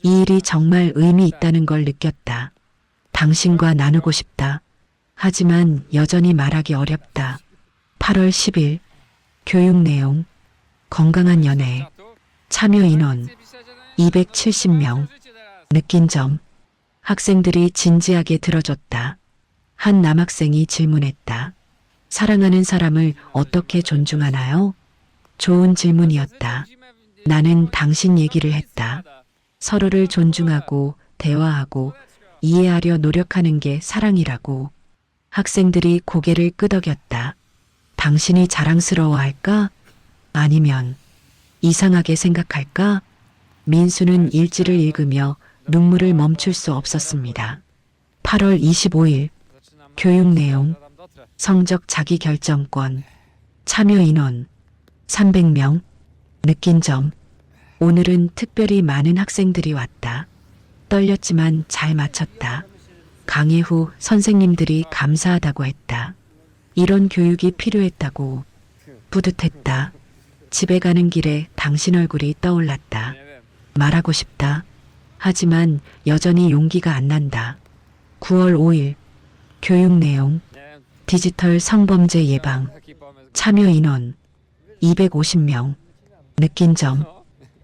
이 일이 정말 의미 있다는 걸 느꼈다. 당신과 나누고 싶다. 하지만 여전히 말하기 어렵다. 8월 10일 교육 내용 건강한 연애 참여 인원 270명. 느낀 점 학생들이 진지하게 들어줬다. 한 남학생이 질문했다. 사랑하는 사람을 어떻게 존중하나요? 좋은 질문이었다. 나는 당신 얘기를 했다. 서로를 존중하고 대화하고 이해하려 노력하는 게 사랑이라고. 학생들이 고개를 끄덕였다. 당신이 자랑스러워할까? 아니면 이상하게 생각할까? 민수는 일지를 읽으며 눈물을 멈출 수 없었습니다. 8월 25일 교육 내용 성적 자기결정권 참여 인원 300명. 느낀 점 오늘은 특별히 많은 학생들이 왔다. 떨렸지만 잘 마쳤다. 강의 후 선생님들이 감사하다고 했다. 이런 교육이 필요했다고. 뿌듯했다. 집에 가는 길에 당신 얼굴이 떠올랐다. 말하고 싶다. 하지만 여전히 용기가 안 난다. 9월 5일 교육 내용 디지털 성범죄 예방 참여 인원 250명 느낀 점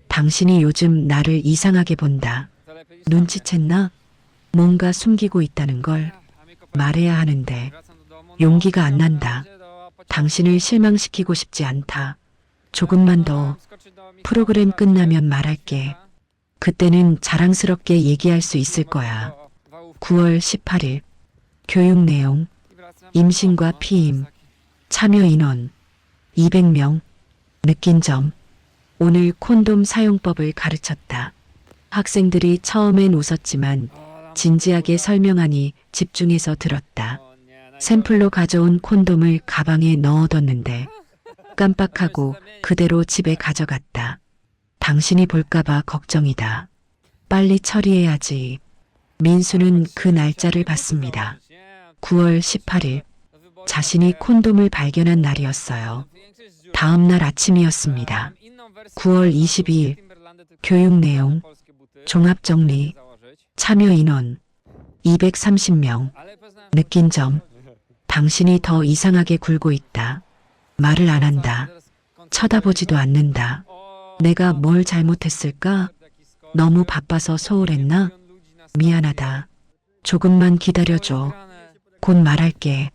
당신이 요즘 나를 이상하게 본다. 눈치챘나? 뭔가 숨기고 있다는 걸 말해야 하는데 용기가 안 난다. 당신을 실망시키고 싶지 않다. 조금만 더 프로그램 끝나면 말할게. 그때는 자랑스럽게 얘기할 수 있을 거야. 9월 18일 교육 내용 임신과 피임 참여 인원 200명 느낀 점 오늘 콘돔 사용법을 가르쳤다. 학생들이 처음엔 웃었지만 진지하게 설명하니 집중해서 들었다. 샘플로 가져온 콘돔을 가방에 넣어뒀는데 깜빡하고 그대로 집에 가져갔다. 당신이 볼까봐 걱정이다. 빨리 처리해야지. 민수는 그 날짜를 봤습니다. 9월 18일 자신이 콘돔을 발견한 날이었어요. 다음 날 아침이었습니다. 9월 22일 교육 내용 종합정리 참여 인원 230명 느낀 점 당신이 더 이상하게 굴고 있다. 말을 안 한다. 쳐다보지도 않는다. 내가 뭘 잘못했을까? 너무 바빠서 소홀했나? 미안하다. 조금만 기다려줘. 곧 말할게.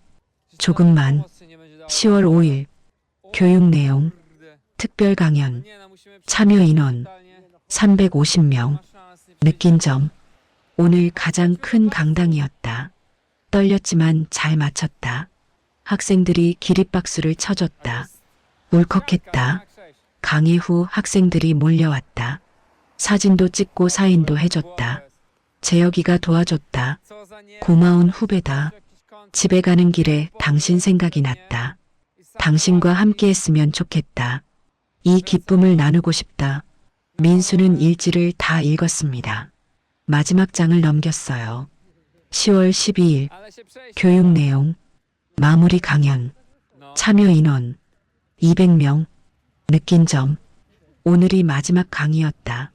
조금만. 10월 5일 교육 내용 특별 강연 참여 인원 350명 느낀 점 오늘 가장 큰 강당이었다. 떨렸지만 잘 마쳤다. 학생들이 기립박수를 쳐줬다. 울컥했다. 강의 후 학생들이 몰려왔다. 사진도 찍고 사인도 해줬다. 재혁이가 도와줬다. 고마운 후배다. 집에 가는 길에 당신 생각이 났다. 당신과 함께 했으면 좋겠다. 이 기쁨을 나누고 싶다. 민수는 일지를 다 읽었습니다. 마지막 장을 넘겼어요. 10월 12일 교육 내용 마무리 강연 참여 인원 200명 느낀 점 오늘이 마지막 강의였다.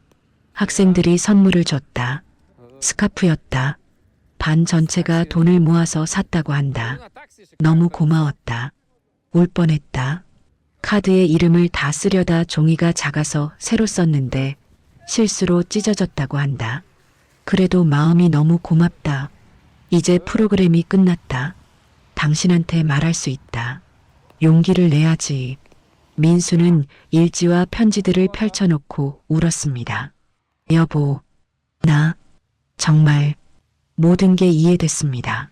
학생들이 선물을 줬다. 스카프였다. 반 전체가 돈을 모아서 샀다고 한다. 너무 고마웠다. 울 뻔했다. 카드에 이름을 다 쓰려다 종이가 작아서 새로 썼는데 실수로 찢어졌다고 한다. 그래도 마음이 너무 고맙다. 이제 프로그램이 끝났다. 당신한테 말할 수 있다. 용기를 내야지. 민수는 일지와 편지들을 펼쳐놓고 울었습니다. 여보, 나 정말 모든 게 이해됐습니다.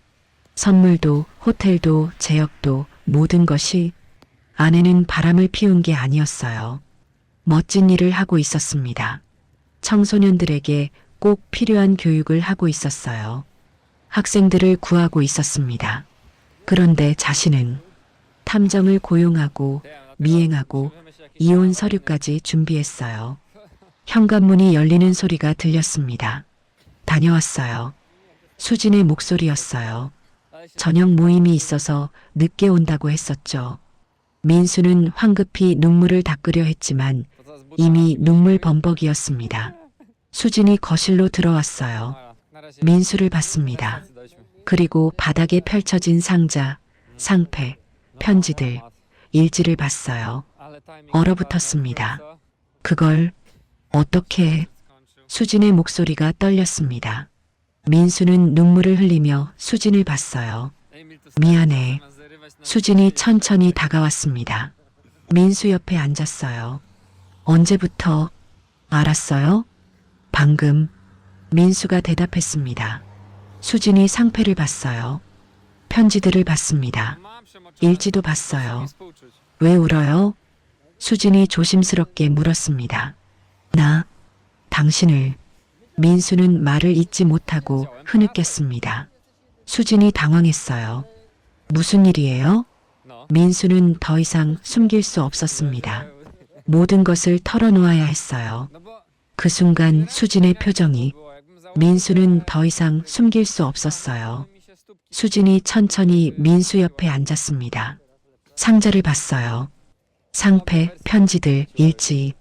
선물도 호텔도 재역도 모든 것이 아내는 바람을 피운 게 아니었어요. 멋진 일을 하고 있었습니다. 청소년들에게 꼭 필요한 교육을 하고 있었어요. 학생들을 구하고 있었습니다. 그런데 자신은 탐정을 고용하고 미행하고 이혼 서류까지 준비했어요. 현관문이 열리는 소리가 들렸습니다. 다녀왔어요. 수진의 목소리였어요. 저녁 모임이 있어서 늦게 온다고 했었죠. 민수는 황급히 눈물을 닦으려 했지만 이미 눈물 범벅이었습니다. 수진이 거실로 들어왔어요. 민수를 봤습니다. 그리고 바닥에 펼쳐진 상자, 상패, 편지들, 일지를 봤어요. 얼어붙었습니다. 그걸 어떻게 해? 수진의 목소리가 떨렸습니다. 민수는 눈물을 흘리며 수진을 봤어요. 미안해. 수진이 천천히 다가왔습니다. 민수 옆에 앉았어요. 언제부터 알았어요? 방금. 민수가 대답했습니다. 수진이 상패를 봤어요. 편지들을 봤습니다. 일지도 봤어요. 왜 울어요? 수진이 조심스럽게 물었습니다. 나 당신을. 민수는 말을 잇지 못하고 흐느꼈습니다. 수진이 당황했어요. 무슨 일이에요? 민수는 더 이상 숨길 수 없었습니다. 모든 것을 털어놓아야 했어요. 그 순간 수진의 표정이 민수는 더 이상 숨길 수 없었어요. 수진이 천천히 민수 옆에 앉았습니다. 상자를 봤어요. 상패, 편지들, 일지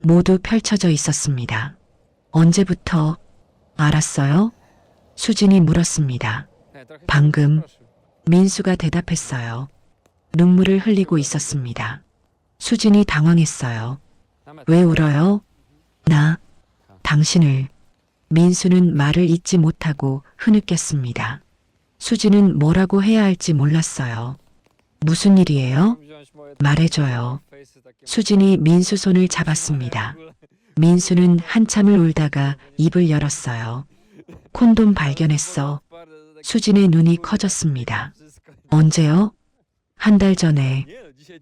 모두 펼쳐져 있었습니다. 언제부터 알았어요? 수진이 물었습니다. 방금. 민수가 대답했어요. 눈물을 흘리고 있었습니다. 수진이 당황했어요. 왜 울어요? 나, 당신을. 민수는 말을 잇지 못하고 흐느꼈습니다. 수진은 뭐라고 해야 할지 몰랐어요. 무슨 일이에요? 말해줘요. 수진이 민수 손을 잡았습니다. 민수는 한참을 울다가 입을 열었어요. 콘돔 발견했어. 수진의 눈이 커졌습니다. 언제요? 한 달 전에.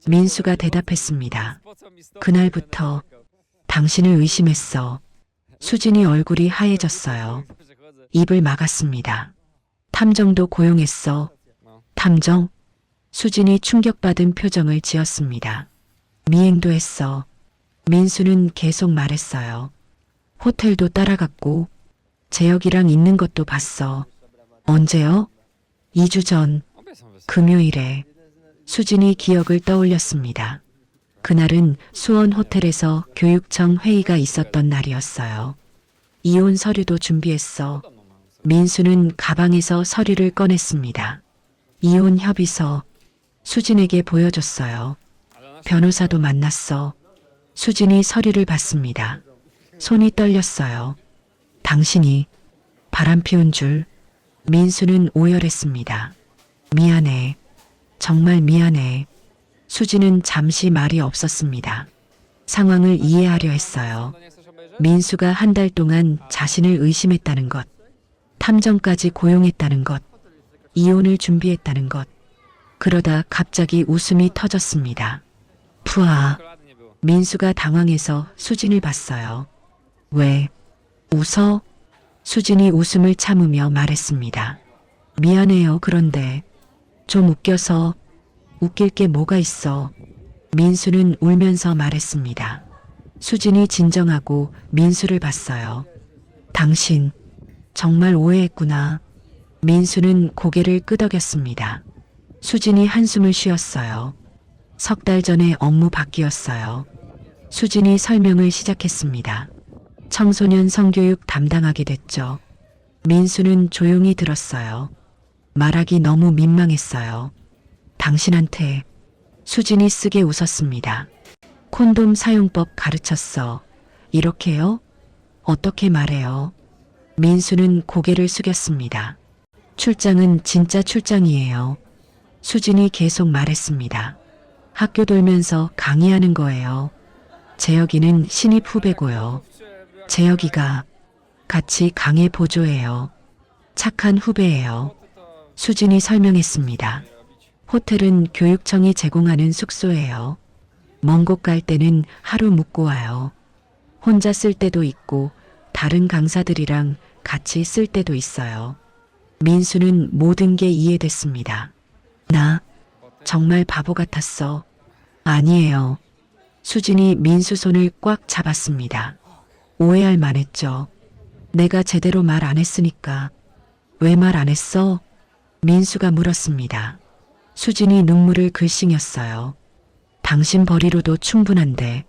민수가 대답했습니다. 그날부터 당신을 의심했어. 수진이 얼굴이 하얘졌어요. 입을 막았습니다. 탐정도 고용했어. 탐정? 수진이 충격받은 표정을 지었습니다. 미행도 했어. 민수는 계속 말했어요. 호텔도 따라갔고 재혁이랑 있는 것도 봤어. 언제요? 2주 전 금요일에. 수진이 기억을 떠올렸습니다. 그날은 수원 호텔에서 교육청 회의가 있었던 날이었어요. 이혼 서류도 준비했어. 민수는 가방에서 서류를 꺼냈습니다. 이혼 협의서. 수진에게 보여줬어요. 변호사도 만났어. 수진이 서류를 봤습니다. 손이 떨렸어요. 당신이 바람 피운 줄. 민수는 오열했습니다. 미안해. 정말 미안해. 수진은 잠시 말이 없었습니다. 상황을 이해하려 했어요. 민수가 한 달 동안 자신을 의심했다는 것, 탐정까지 고용했다는 것, 이혼을 준비했다는 것. 그러다 갑자기 웃음이 터졌습니다. 푸아. 민수가 당황해서 수진을 봤어요. 왜? 웃어? 수진이 웃음을 참으며 말했습니다. 미안해요. 그런데 좀 웃겨서. 웃길 게 뭐가 있어. 민수는 울면서 말했습니다. 수진이 진정하고 민수를 봤어요. 당신 정말 오해했구나. 민수는 고개를 끄덕였습니다. 수진이 한숨을 쉬었어요. 3달 전에 업무 바뀌었어요. 수진이 설명을 시작했습니다. 청소년 성교육 담당하게 됐죠. 민수는 조용히 들었어요. 말하기 너무 민망했어요. 당신한테. 수진이 쓰게 웃었습니다. 콘돔 사용법 가르쳤어. 이렇게요? 어떻게 말해요? 민수는 고개를 숙였습니다. 출장은 진짜 출장이에요. 수진이 계속 말했습니다. 학교 돌면서 강의하는 거예요. 재혁이는 신입 후배고요. 재혁이가 같이 강의 보조해요. 착한 후배예요. 수진이 설명했습니다. 호텔은 교육청이 제공하는 숙소예요. 먼 곳 갈 때는 하루 묵고 와요. 혼자 쓸 때도 있고 다른 강사들이랑 같이 쓸 때도 있어요. 민수는 모든 게 이해됐습니다. 나 정말 바보 같았어. 아니에요. 수진이 민수 손을 꽉 잡았습니다. 오해할 만했죠. 내가 제대로 말 안 했으니까. 왜 말 안 했어? 민수가 물었습니다. 수진이 눈물을 글썽였어요. 당신 벌이로도 충분한데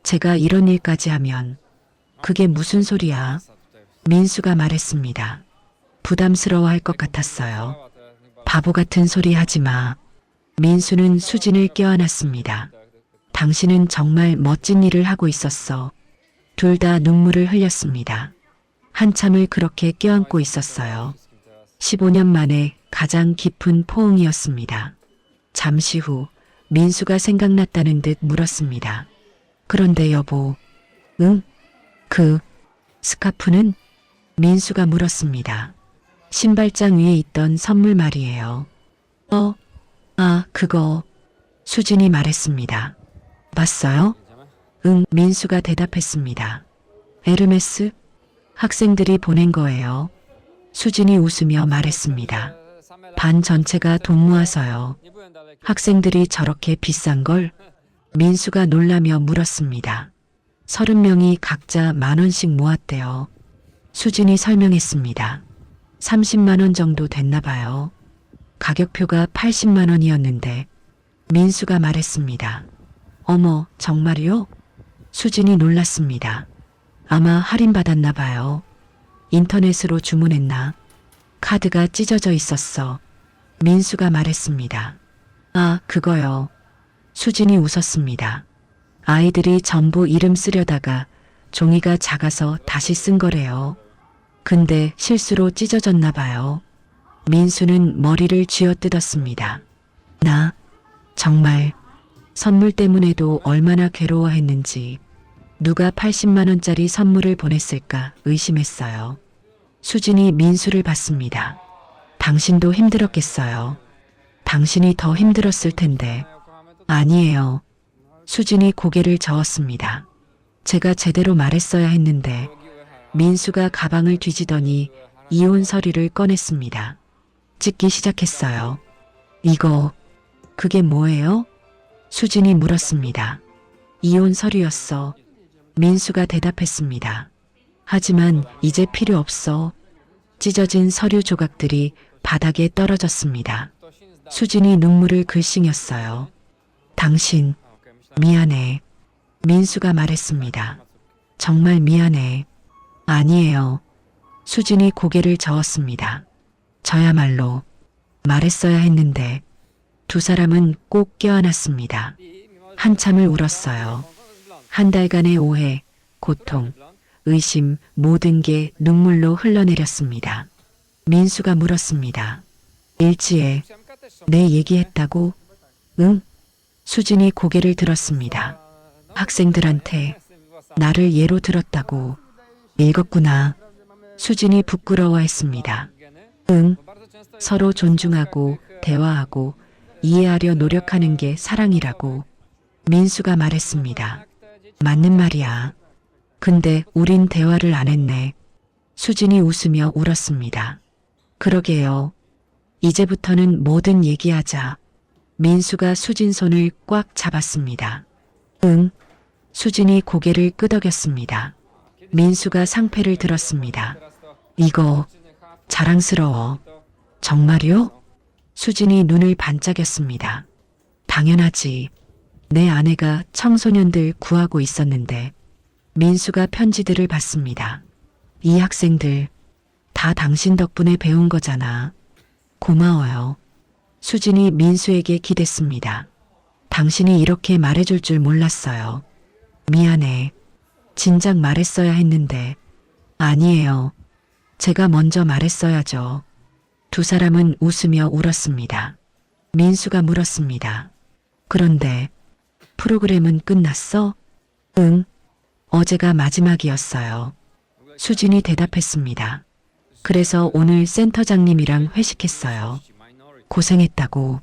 제가 이런 일까지 하면 그게 무슨 소리야? 민수가 말했습니다. 부담스러워할 것 같았어요. 바보 같은 소리 하지 마. 민수는 수진을 껴안았습니다. 당신은 정말 멋진 일을 하고 있었어. 둘 다 눈물을 흘렸습니다. 한참을 그렇게 껴안고 있었어요. 15년 만에 가장 깊은 포옹이었습니다. 잠시 후 민수가 생각났다는 듯 물었습니다. 그런데 여보, 응? 그 스카프는? 민수가 물었습니다. 신발장 위에 있던 선물 말이에요. 그거. 수진이 말했습니다. 봤어요? 응, 민수가 대답했습니다. 에르메스? 학생들이 보낸 거예요. 수진이 웃으며 말했습니다. 반 전체가 돈 모아서요. 학생들이 저렇게 비싼 걸? 민수가 놀라며 물었습니다. 30명이 각자 10,000원씩 모았대요. 수진이 설명했습니다. 30만 원 정도 됐나 봐요. 가격표가 80만 원이었는데 민수가 말했습니다. 어머, 정말이요? 수진이 놀랐습니다. 아마 할인받았나 봐요. 인터넷으로 주문했나? 카드가 찢어져 있었어. 민수가 말했습니다. 아, 그거요. 수진이 웃었습니다. 아이들이 전부 이름 쓰려다가 종이가 작아서 다시 쓴 거래요. 근데 실수로 찢어졌나 봐요. 민수는 머리를 쥐어뜯었습니다. 나 정말 선물 때문에도 얼마나 괴로워했는지 누가 80만 원짜리 선물을 보냈을까 의심했어요. 수진이 민수를 봤습니다. 당신도 힘들었겠어요. 당신이 더 힘들었을 텐데. 아니에요. 수진이 고개를 저었습니다. 제가 제대로 말했어야 했는데. 민수가 가방을 뒤지더니 이혼 서류를 꺼냈습니다. 찍기 시작했어요. 이거, 그게 뭐예요? 수진이 물었습니다. 이혼 서류였어. 민수가 대답했습니다. 하지만 이제 필요 없어. 찢어진 서류 조각들이 바닥에 떨어졌습니다. 수진이 눈물을 글썽였어요. 당신, 미안해. 민수가 말했습니다. 정말 미안해. 아니에요. 수진이 고개를 저었습니다. 저야말로 말했어야 했는데. 두 사람은 꼭 껴안았습니다. 한참을 울었어요. 한 달간의 오해, 고통, 의심 모든 게 눈물로 흘러내렸습니다. 민수가 물었습니다. 일지에 내 얘기했다고? 응? 수진이 고개를 들었습니다. 학생들한테 나를 예로 들었다고. 읽었구나. 수진이 부끄러워했습니다. 응? 서로 존중하고 대화하고 이해하려 노력하는 게 사랑이라고. 민수가 말했습니다. 맞는 말이야. 근데 우린 대화를 안 했네. 수진이 웃으며 울었습니다. 그러게요. 이제부터는 뭐든 얘기하자. 민수가 수진 손을 꽉 잡았습니다. 응. 수진이 고개를 끄덕였습니다. 민수가 상패를 들었습니다. 이거 자랑스러워. 정말요? 수진이 눈을 반짝였습니다. 당연하지. 내 아내가 청소년들 구하고 있었는데. 민수가 편지들을 봤습니다. 이 학생들 다 당신 덕분에 배운 거잖아. 고마워요. 수진이 민수에게 기댔습니다. 당신이 이렇게 말해줄 줄 몰랐어요. 미안해. 진작 말했어야 했는데. 아니에요. 제가 먼저 말했어야죠. 두 사람은 웃으며 울었습니다. 민수가 물었습니다. 그런데 프로그램은 끝났어? 응. 어제가 마지막이었어요. 수진이 대답했습니다. 그래서 오늘 센터장님이랑 회식했어요. 고생했다고.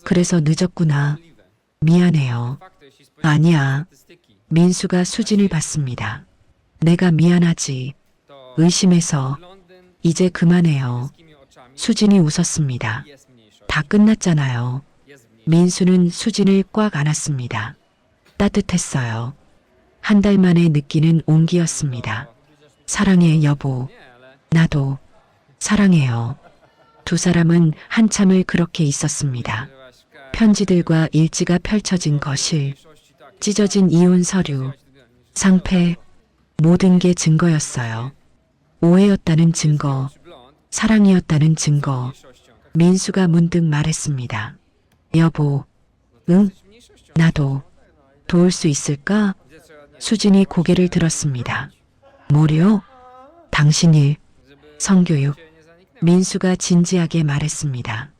그래서 늦었구나. 미안해요. 아니야. 민수가 수진을 봤습니다. 내가 미안하지. 의심해서. 이제 그만해요. 수진이 웃었습니다. 다 끝났잖아요. 민수는 수진을 꽉 안았습니다. 따뜻했어요. 한 달 만에 느끼는 온기였습니다. 사랑해, 여보. 나도 사랑해요. 두 사람은 한참을 그렇게 있었습니다. 편지들과 일지가 펼쳐진 거실, 찢어진 이혼 서류, 상패, 모든 게 증거였어요. 오해였다는 증거, 사랑이었다는 증거. 민수가 문득 말했습니다. 여보, 응? 나도 도울 수 있을까? 수진이 고개를 들었습니다. 뭐요? 당신 일, 성교육. 민수가 진지하게 말했습니다.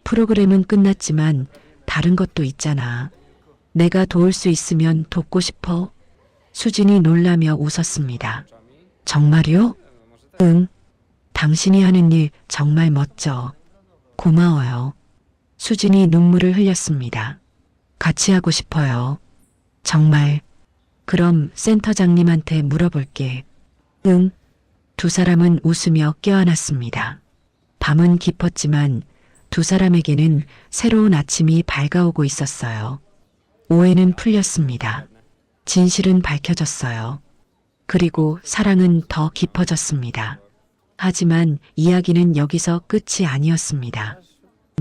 프로그램은 끝났지만 다른 것도 있잖아. 내가 도울 수 있으면 돕고 싶어. 수진이 놀라며 웃었습니다. 정말요? 응. 당신이 하는 일 정말 멋져. 고마워요. 수진이 눈물을 흘렸습니다. 같이 하고 싶어요. 정말. 그럼 센터장님한테 물어볼게. 응. 두 사람은 웃으며 껴안았습니다. 밤은 깊었지만 두 사람에게는 새로운 아침이 밝아오고 있었어요. 오해는 풀렸습니다. 진실은 밝혀졌어요. 그리고 사랑은 더 깊어졌습니다. 하지만 이야기는 여기서 끝이 아니었습니다.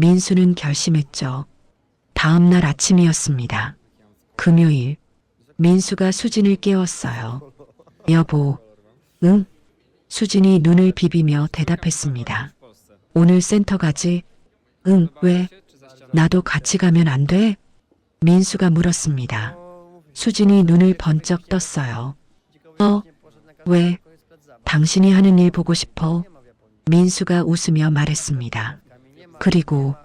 민수는 결심했죠. 다음 날 아침이었습니다. 금요일, 민수가 수진을 깨웠어요. 여보, 응? 수진이 눈을 비비며 대답했습니다. 오늘 센터 가지? 응, 왜? 나도 같이 가면 안 돼? 민수가 물었습니다. 수진이 눈을 번쩍 떴어요. 왜? 당신이 하는 일 보고 싶어? 민수가 웃으며 말했습니다. 그리고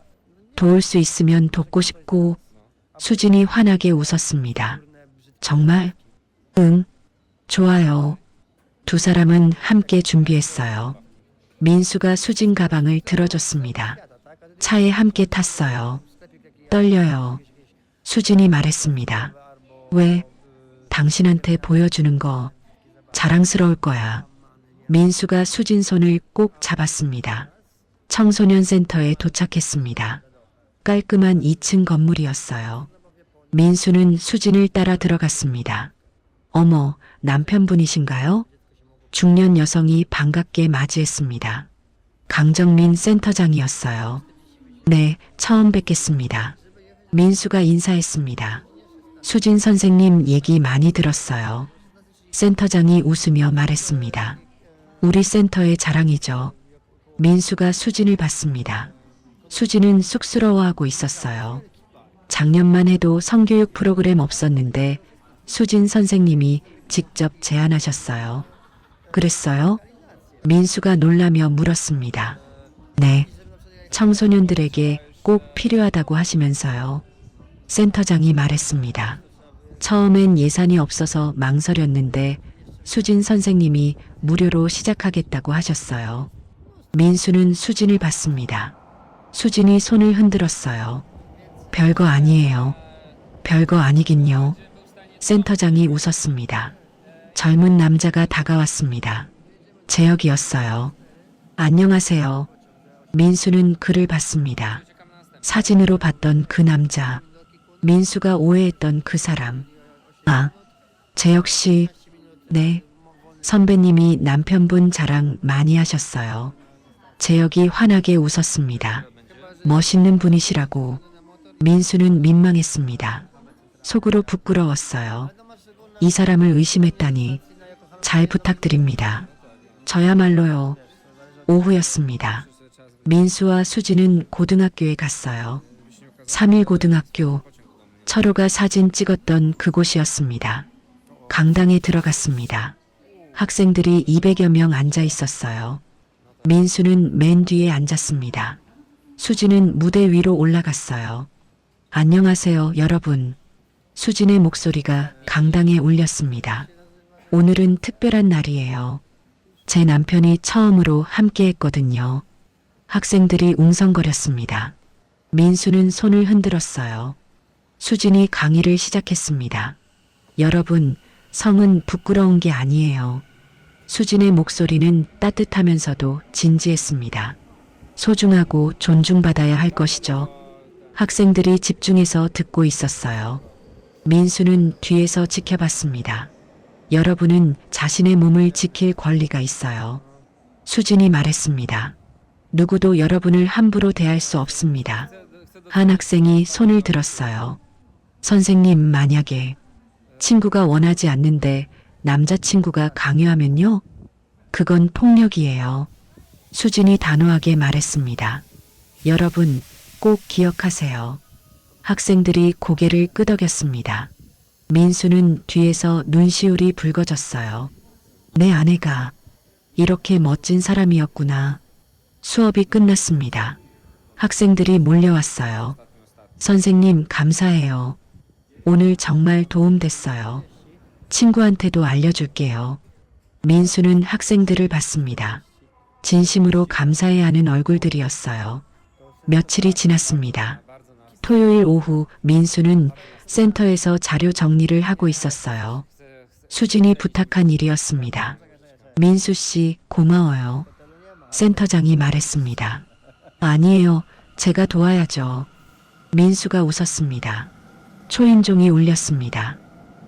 도울 수 있으면 돕고 싶고. 수진이 환하게 웃었습니다. 정말? 응, 좋아요. 두 사람은 함께 준비했어요. 민수가 수진 가방을 들어줬습니다. 차에 함께 탔어요. 떨려요. 수진이 말했습니다. 왜? 당신한테 보여주는 거 자랑스러울 거야. 민수가 수진 손을 꼭 잡았습니다. 청소년 센터에 도착했습니다. 깔끔한 2층 건물이었어요. 민수는 수진을 따라 들어갔습니다. 어머, 남편분이신가요? 중년 여성이 반갑게 맞이했습니다. 강정민 센터장이었어요. 네, 처음 뵙겠습니다. 민수가 인사했습니다. 수진 선생님 얘기 많이 들었어요. 센터장이 웃으며 말했습니다. 우리 센터의 자랑이죠. 민수가 수진을 봤습니다. 수진은 쑥스러워하고 있었어요. 작년만 해도 성교육 프로그램 없었는데 수진 선생님이 직접 제안하셨어요. 그랬어요? 민수가 놀라며 물었습니다. 네. 청소년들에게 꼭 필요하다고 하시면서요. 센터장이 말했습니다. 처음엔 예산이 없어서 망설였는데 수진 선생님이 무료로 시작하겠다고 하셨어요. 민수는 수진을 봤습니다. 수진이 손을 흔들었어요. 별거 아니에요. 별거 아니긴요. 센터장이 웃었습니다. 젊은 남자가 다가왔습니다. 재혁이었어요. 안녕하세요. 민수는 그를 봤습니다. 사진으로 봤던 그 남자. 민수가 오해했던 그 사람. 아, 재혁 씨. 네. 선배님이 남편분 자랑 많이 하셨어요. 재혁이 환하게 웃었습니다. 멋있는 분이시라고. 민수는 민망했습니다. 속으로 부끄러웠어요. 이 사람을 의심했다니. 잘 부탁드립니다. 저야말로요. 오후였습니다. 민수와 수진은 고등학교에 갔어요. 3일 고등학교. 철호가 사진 찍었던 그곳이었습니다. 강당에 들어갔습니다. 학생들이 200여 명 앉아 있었어요. 민수는 맨 뒤에 앉았습니다. 수진은 무대 위로 올라갔어요. 안녕하세요, 여러분. 수진의 목소리가 강당에 울렸습니다. 오늘은 특별한 날이에요. 제 남편이 처음으로 함께 했거든요. 학생들이 웅성거렸습니다. 민수는 손을 흔들었어요. 수진이 강의를 시작했습니다. 여러분, 성은 부끄러운 게 아니에요. 수진의 목소리는 따뜻하면서도 진지했습니다. 소중하고 존중받아야 할 것이죠. 학생들이 집중해서 듣고 있었어요. 민수는 뒤에서 지켜봤습니다. 여러분은 자신의 몸을 지킬 권리가 있어요. 수진이 말했습니다. 누구도 여러분을 함부로 대할 수 없습니다. 한 학생이 손을 들었어요. 선생님, 만약에 친구가 원하지 않는데 남자친구가 강요하면요? 그건 폭력이에요. 수진이 단호하게 말했습니다. 여러분, 꼭 기억하세요. 학생들이 고개를 끄덕였습니다. 민수는 뒤에서 눈시울이 붉어졌어요. 내 아내가 이렇게 멋진 사람이었구나. 수업이 끝났습니다. 학생들이 몰려왔어요. 선생님, 감사해요. 오늘 정말 도움됐어요. 친구한테도 알려줄게요. 민수는 학생들을 봤습니다. 진심으로 감사해야 하는 얼굴들이었어요. 며칠이 지났습니다. 토요일 오후 민수는 센터에서 자료 정리를 하고 있었어요. 수진이 부탁한 일이었습니다. 민수 씨, 고마워요. 센터장이 말했습니다. 아니에요. 제가 도와야죠. 민수가 웃었습니다. 초인종이 울렸습니다.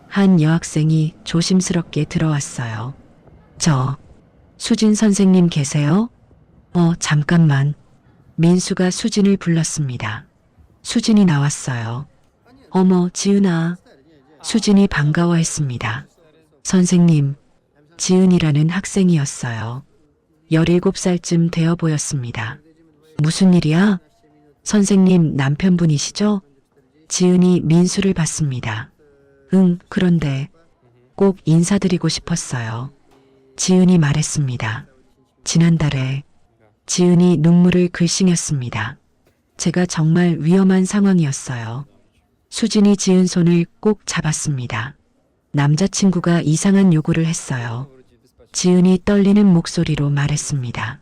한 여학생이 조심스럽게 들어왔어요. 수진 선생님 계세요? 잠깐만. 민수가 수진을 불렀습니다. 수진이 나왔어요. 어머, 지은아. 수진이 반가워했습니다. 선생님, 지은이라는 학생이었어요. 17살쯤 되어 보였습니다. 무슨 일이야? 선생님 남편분이시죠? 지은이 민수를 봤습니다. 응, 그런데 꼭 인사드리고 싶었어요. 지은이 말했습니다. 지난달에 지은이 눈물을 글썽였습니다. 제가 정말 위험한 상황이었어요. 수진이 지은 손을 꼭 잡았습니다. 남자친구가 이상한 요구를 했어요. 지은이 떨리는 목소리로 말했습니다.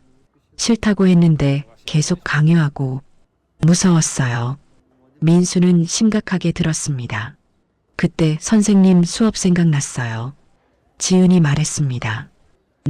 싫다고 했는데 계속 강요하고 무서웠어요. 민수는 심각하게 들었습니다. 그때 선생님 수업 생각났어요. 지은이 말했습니다.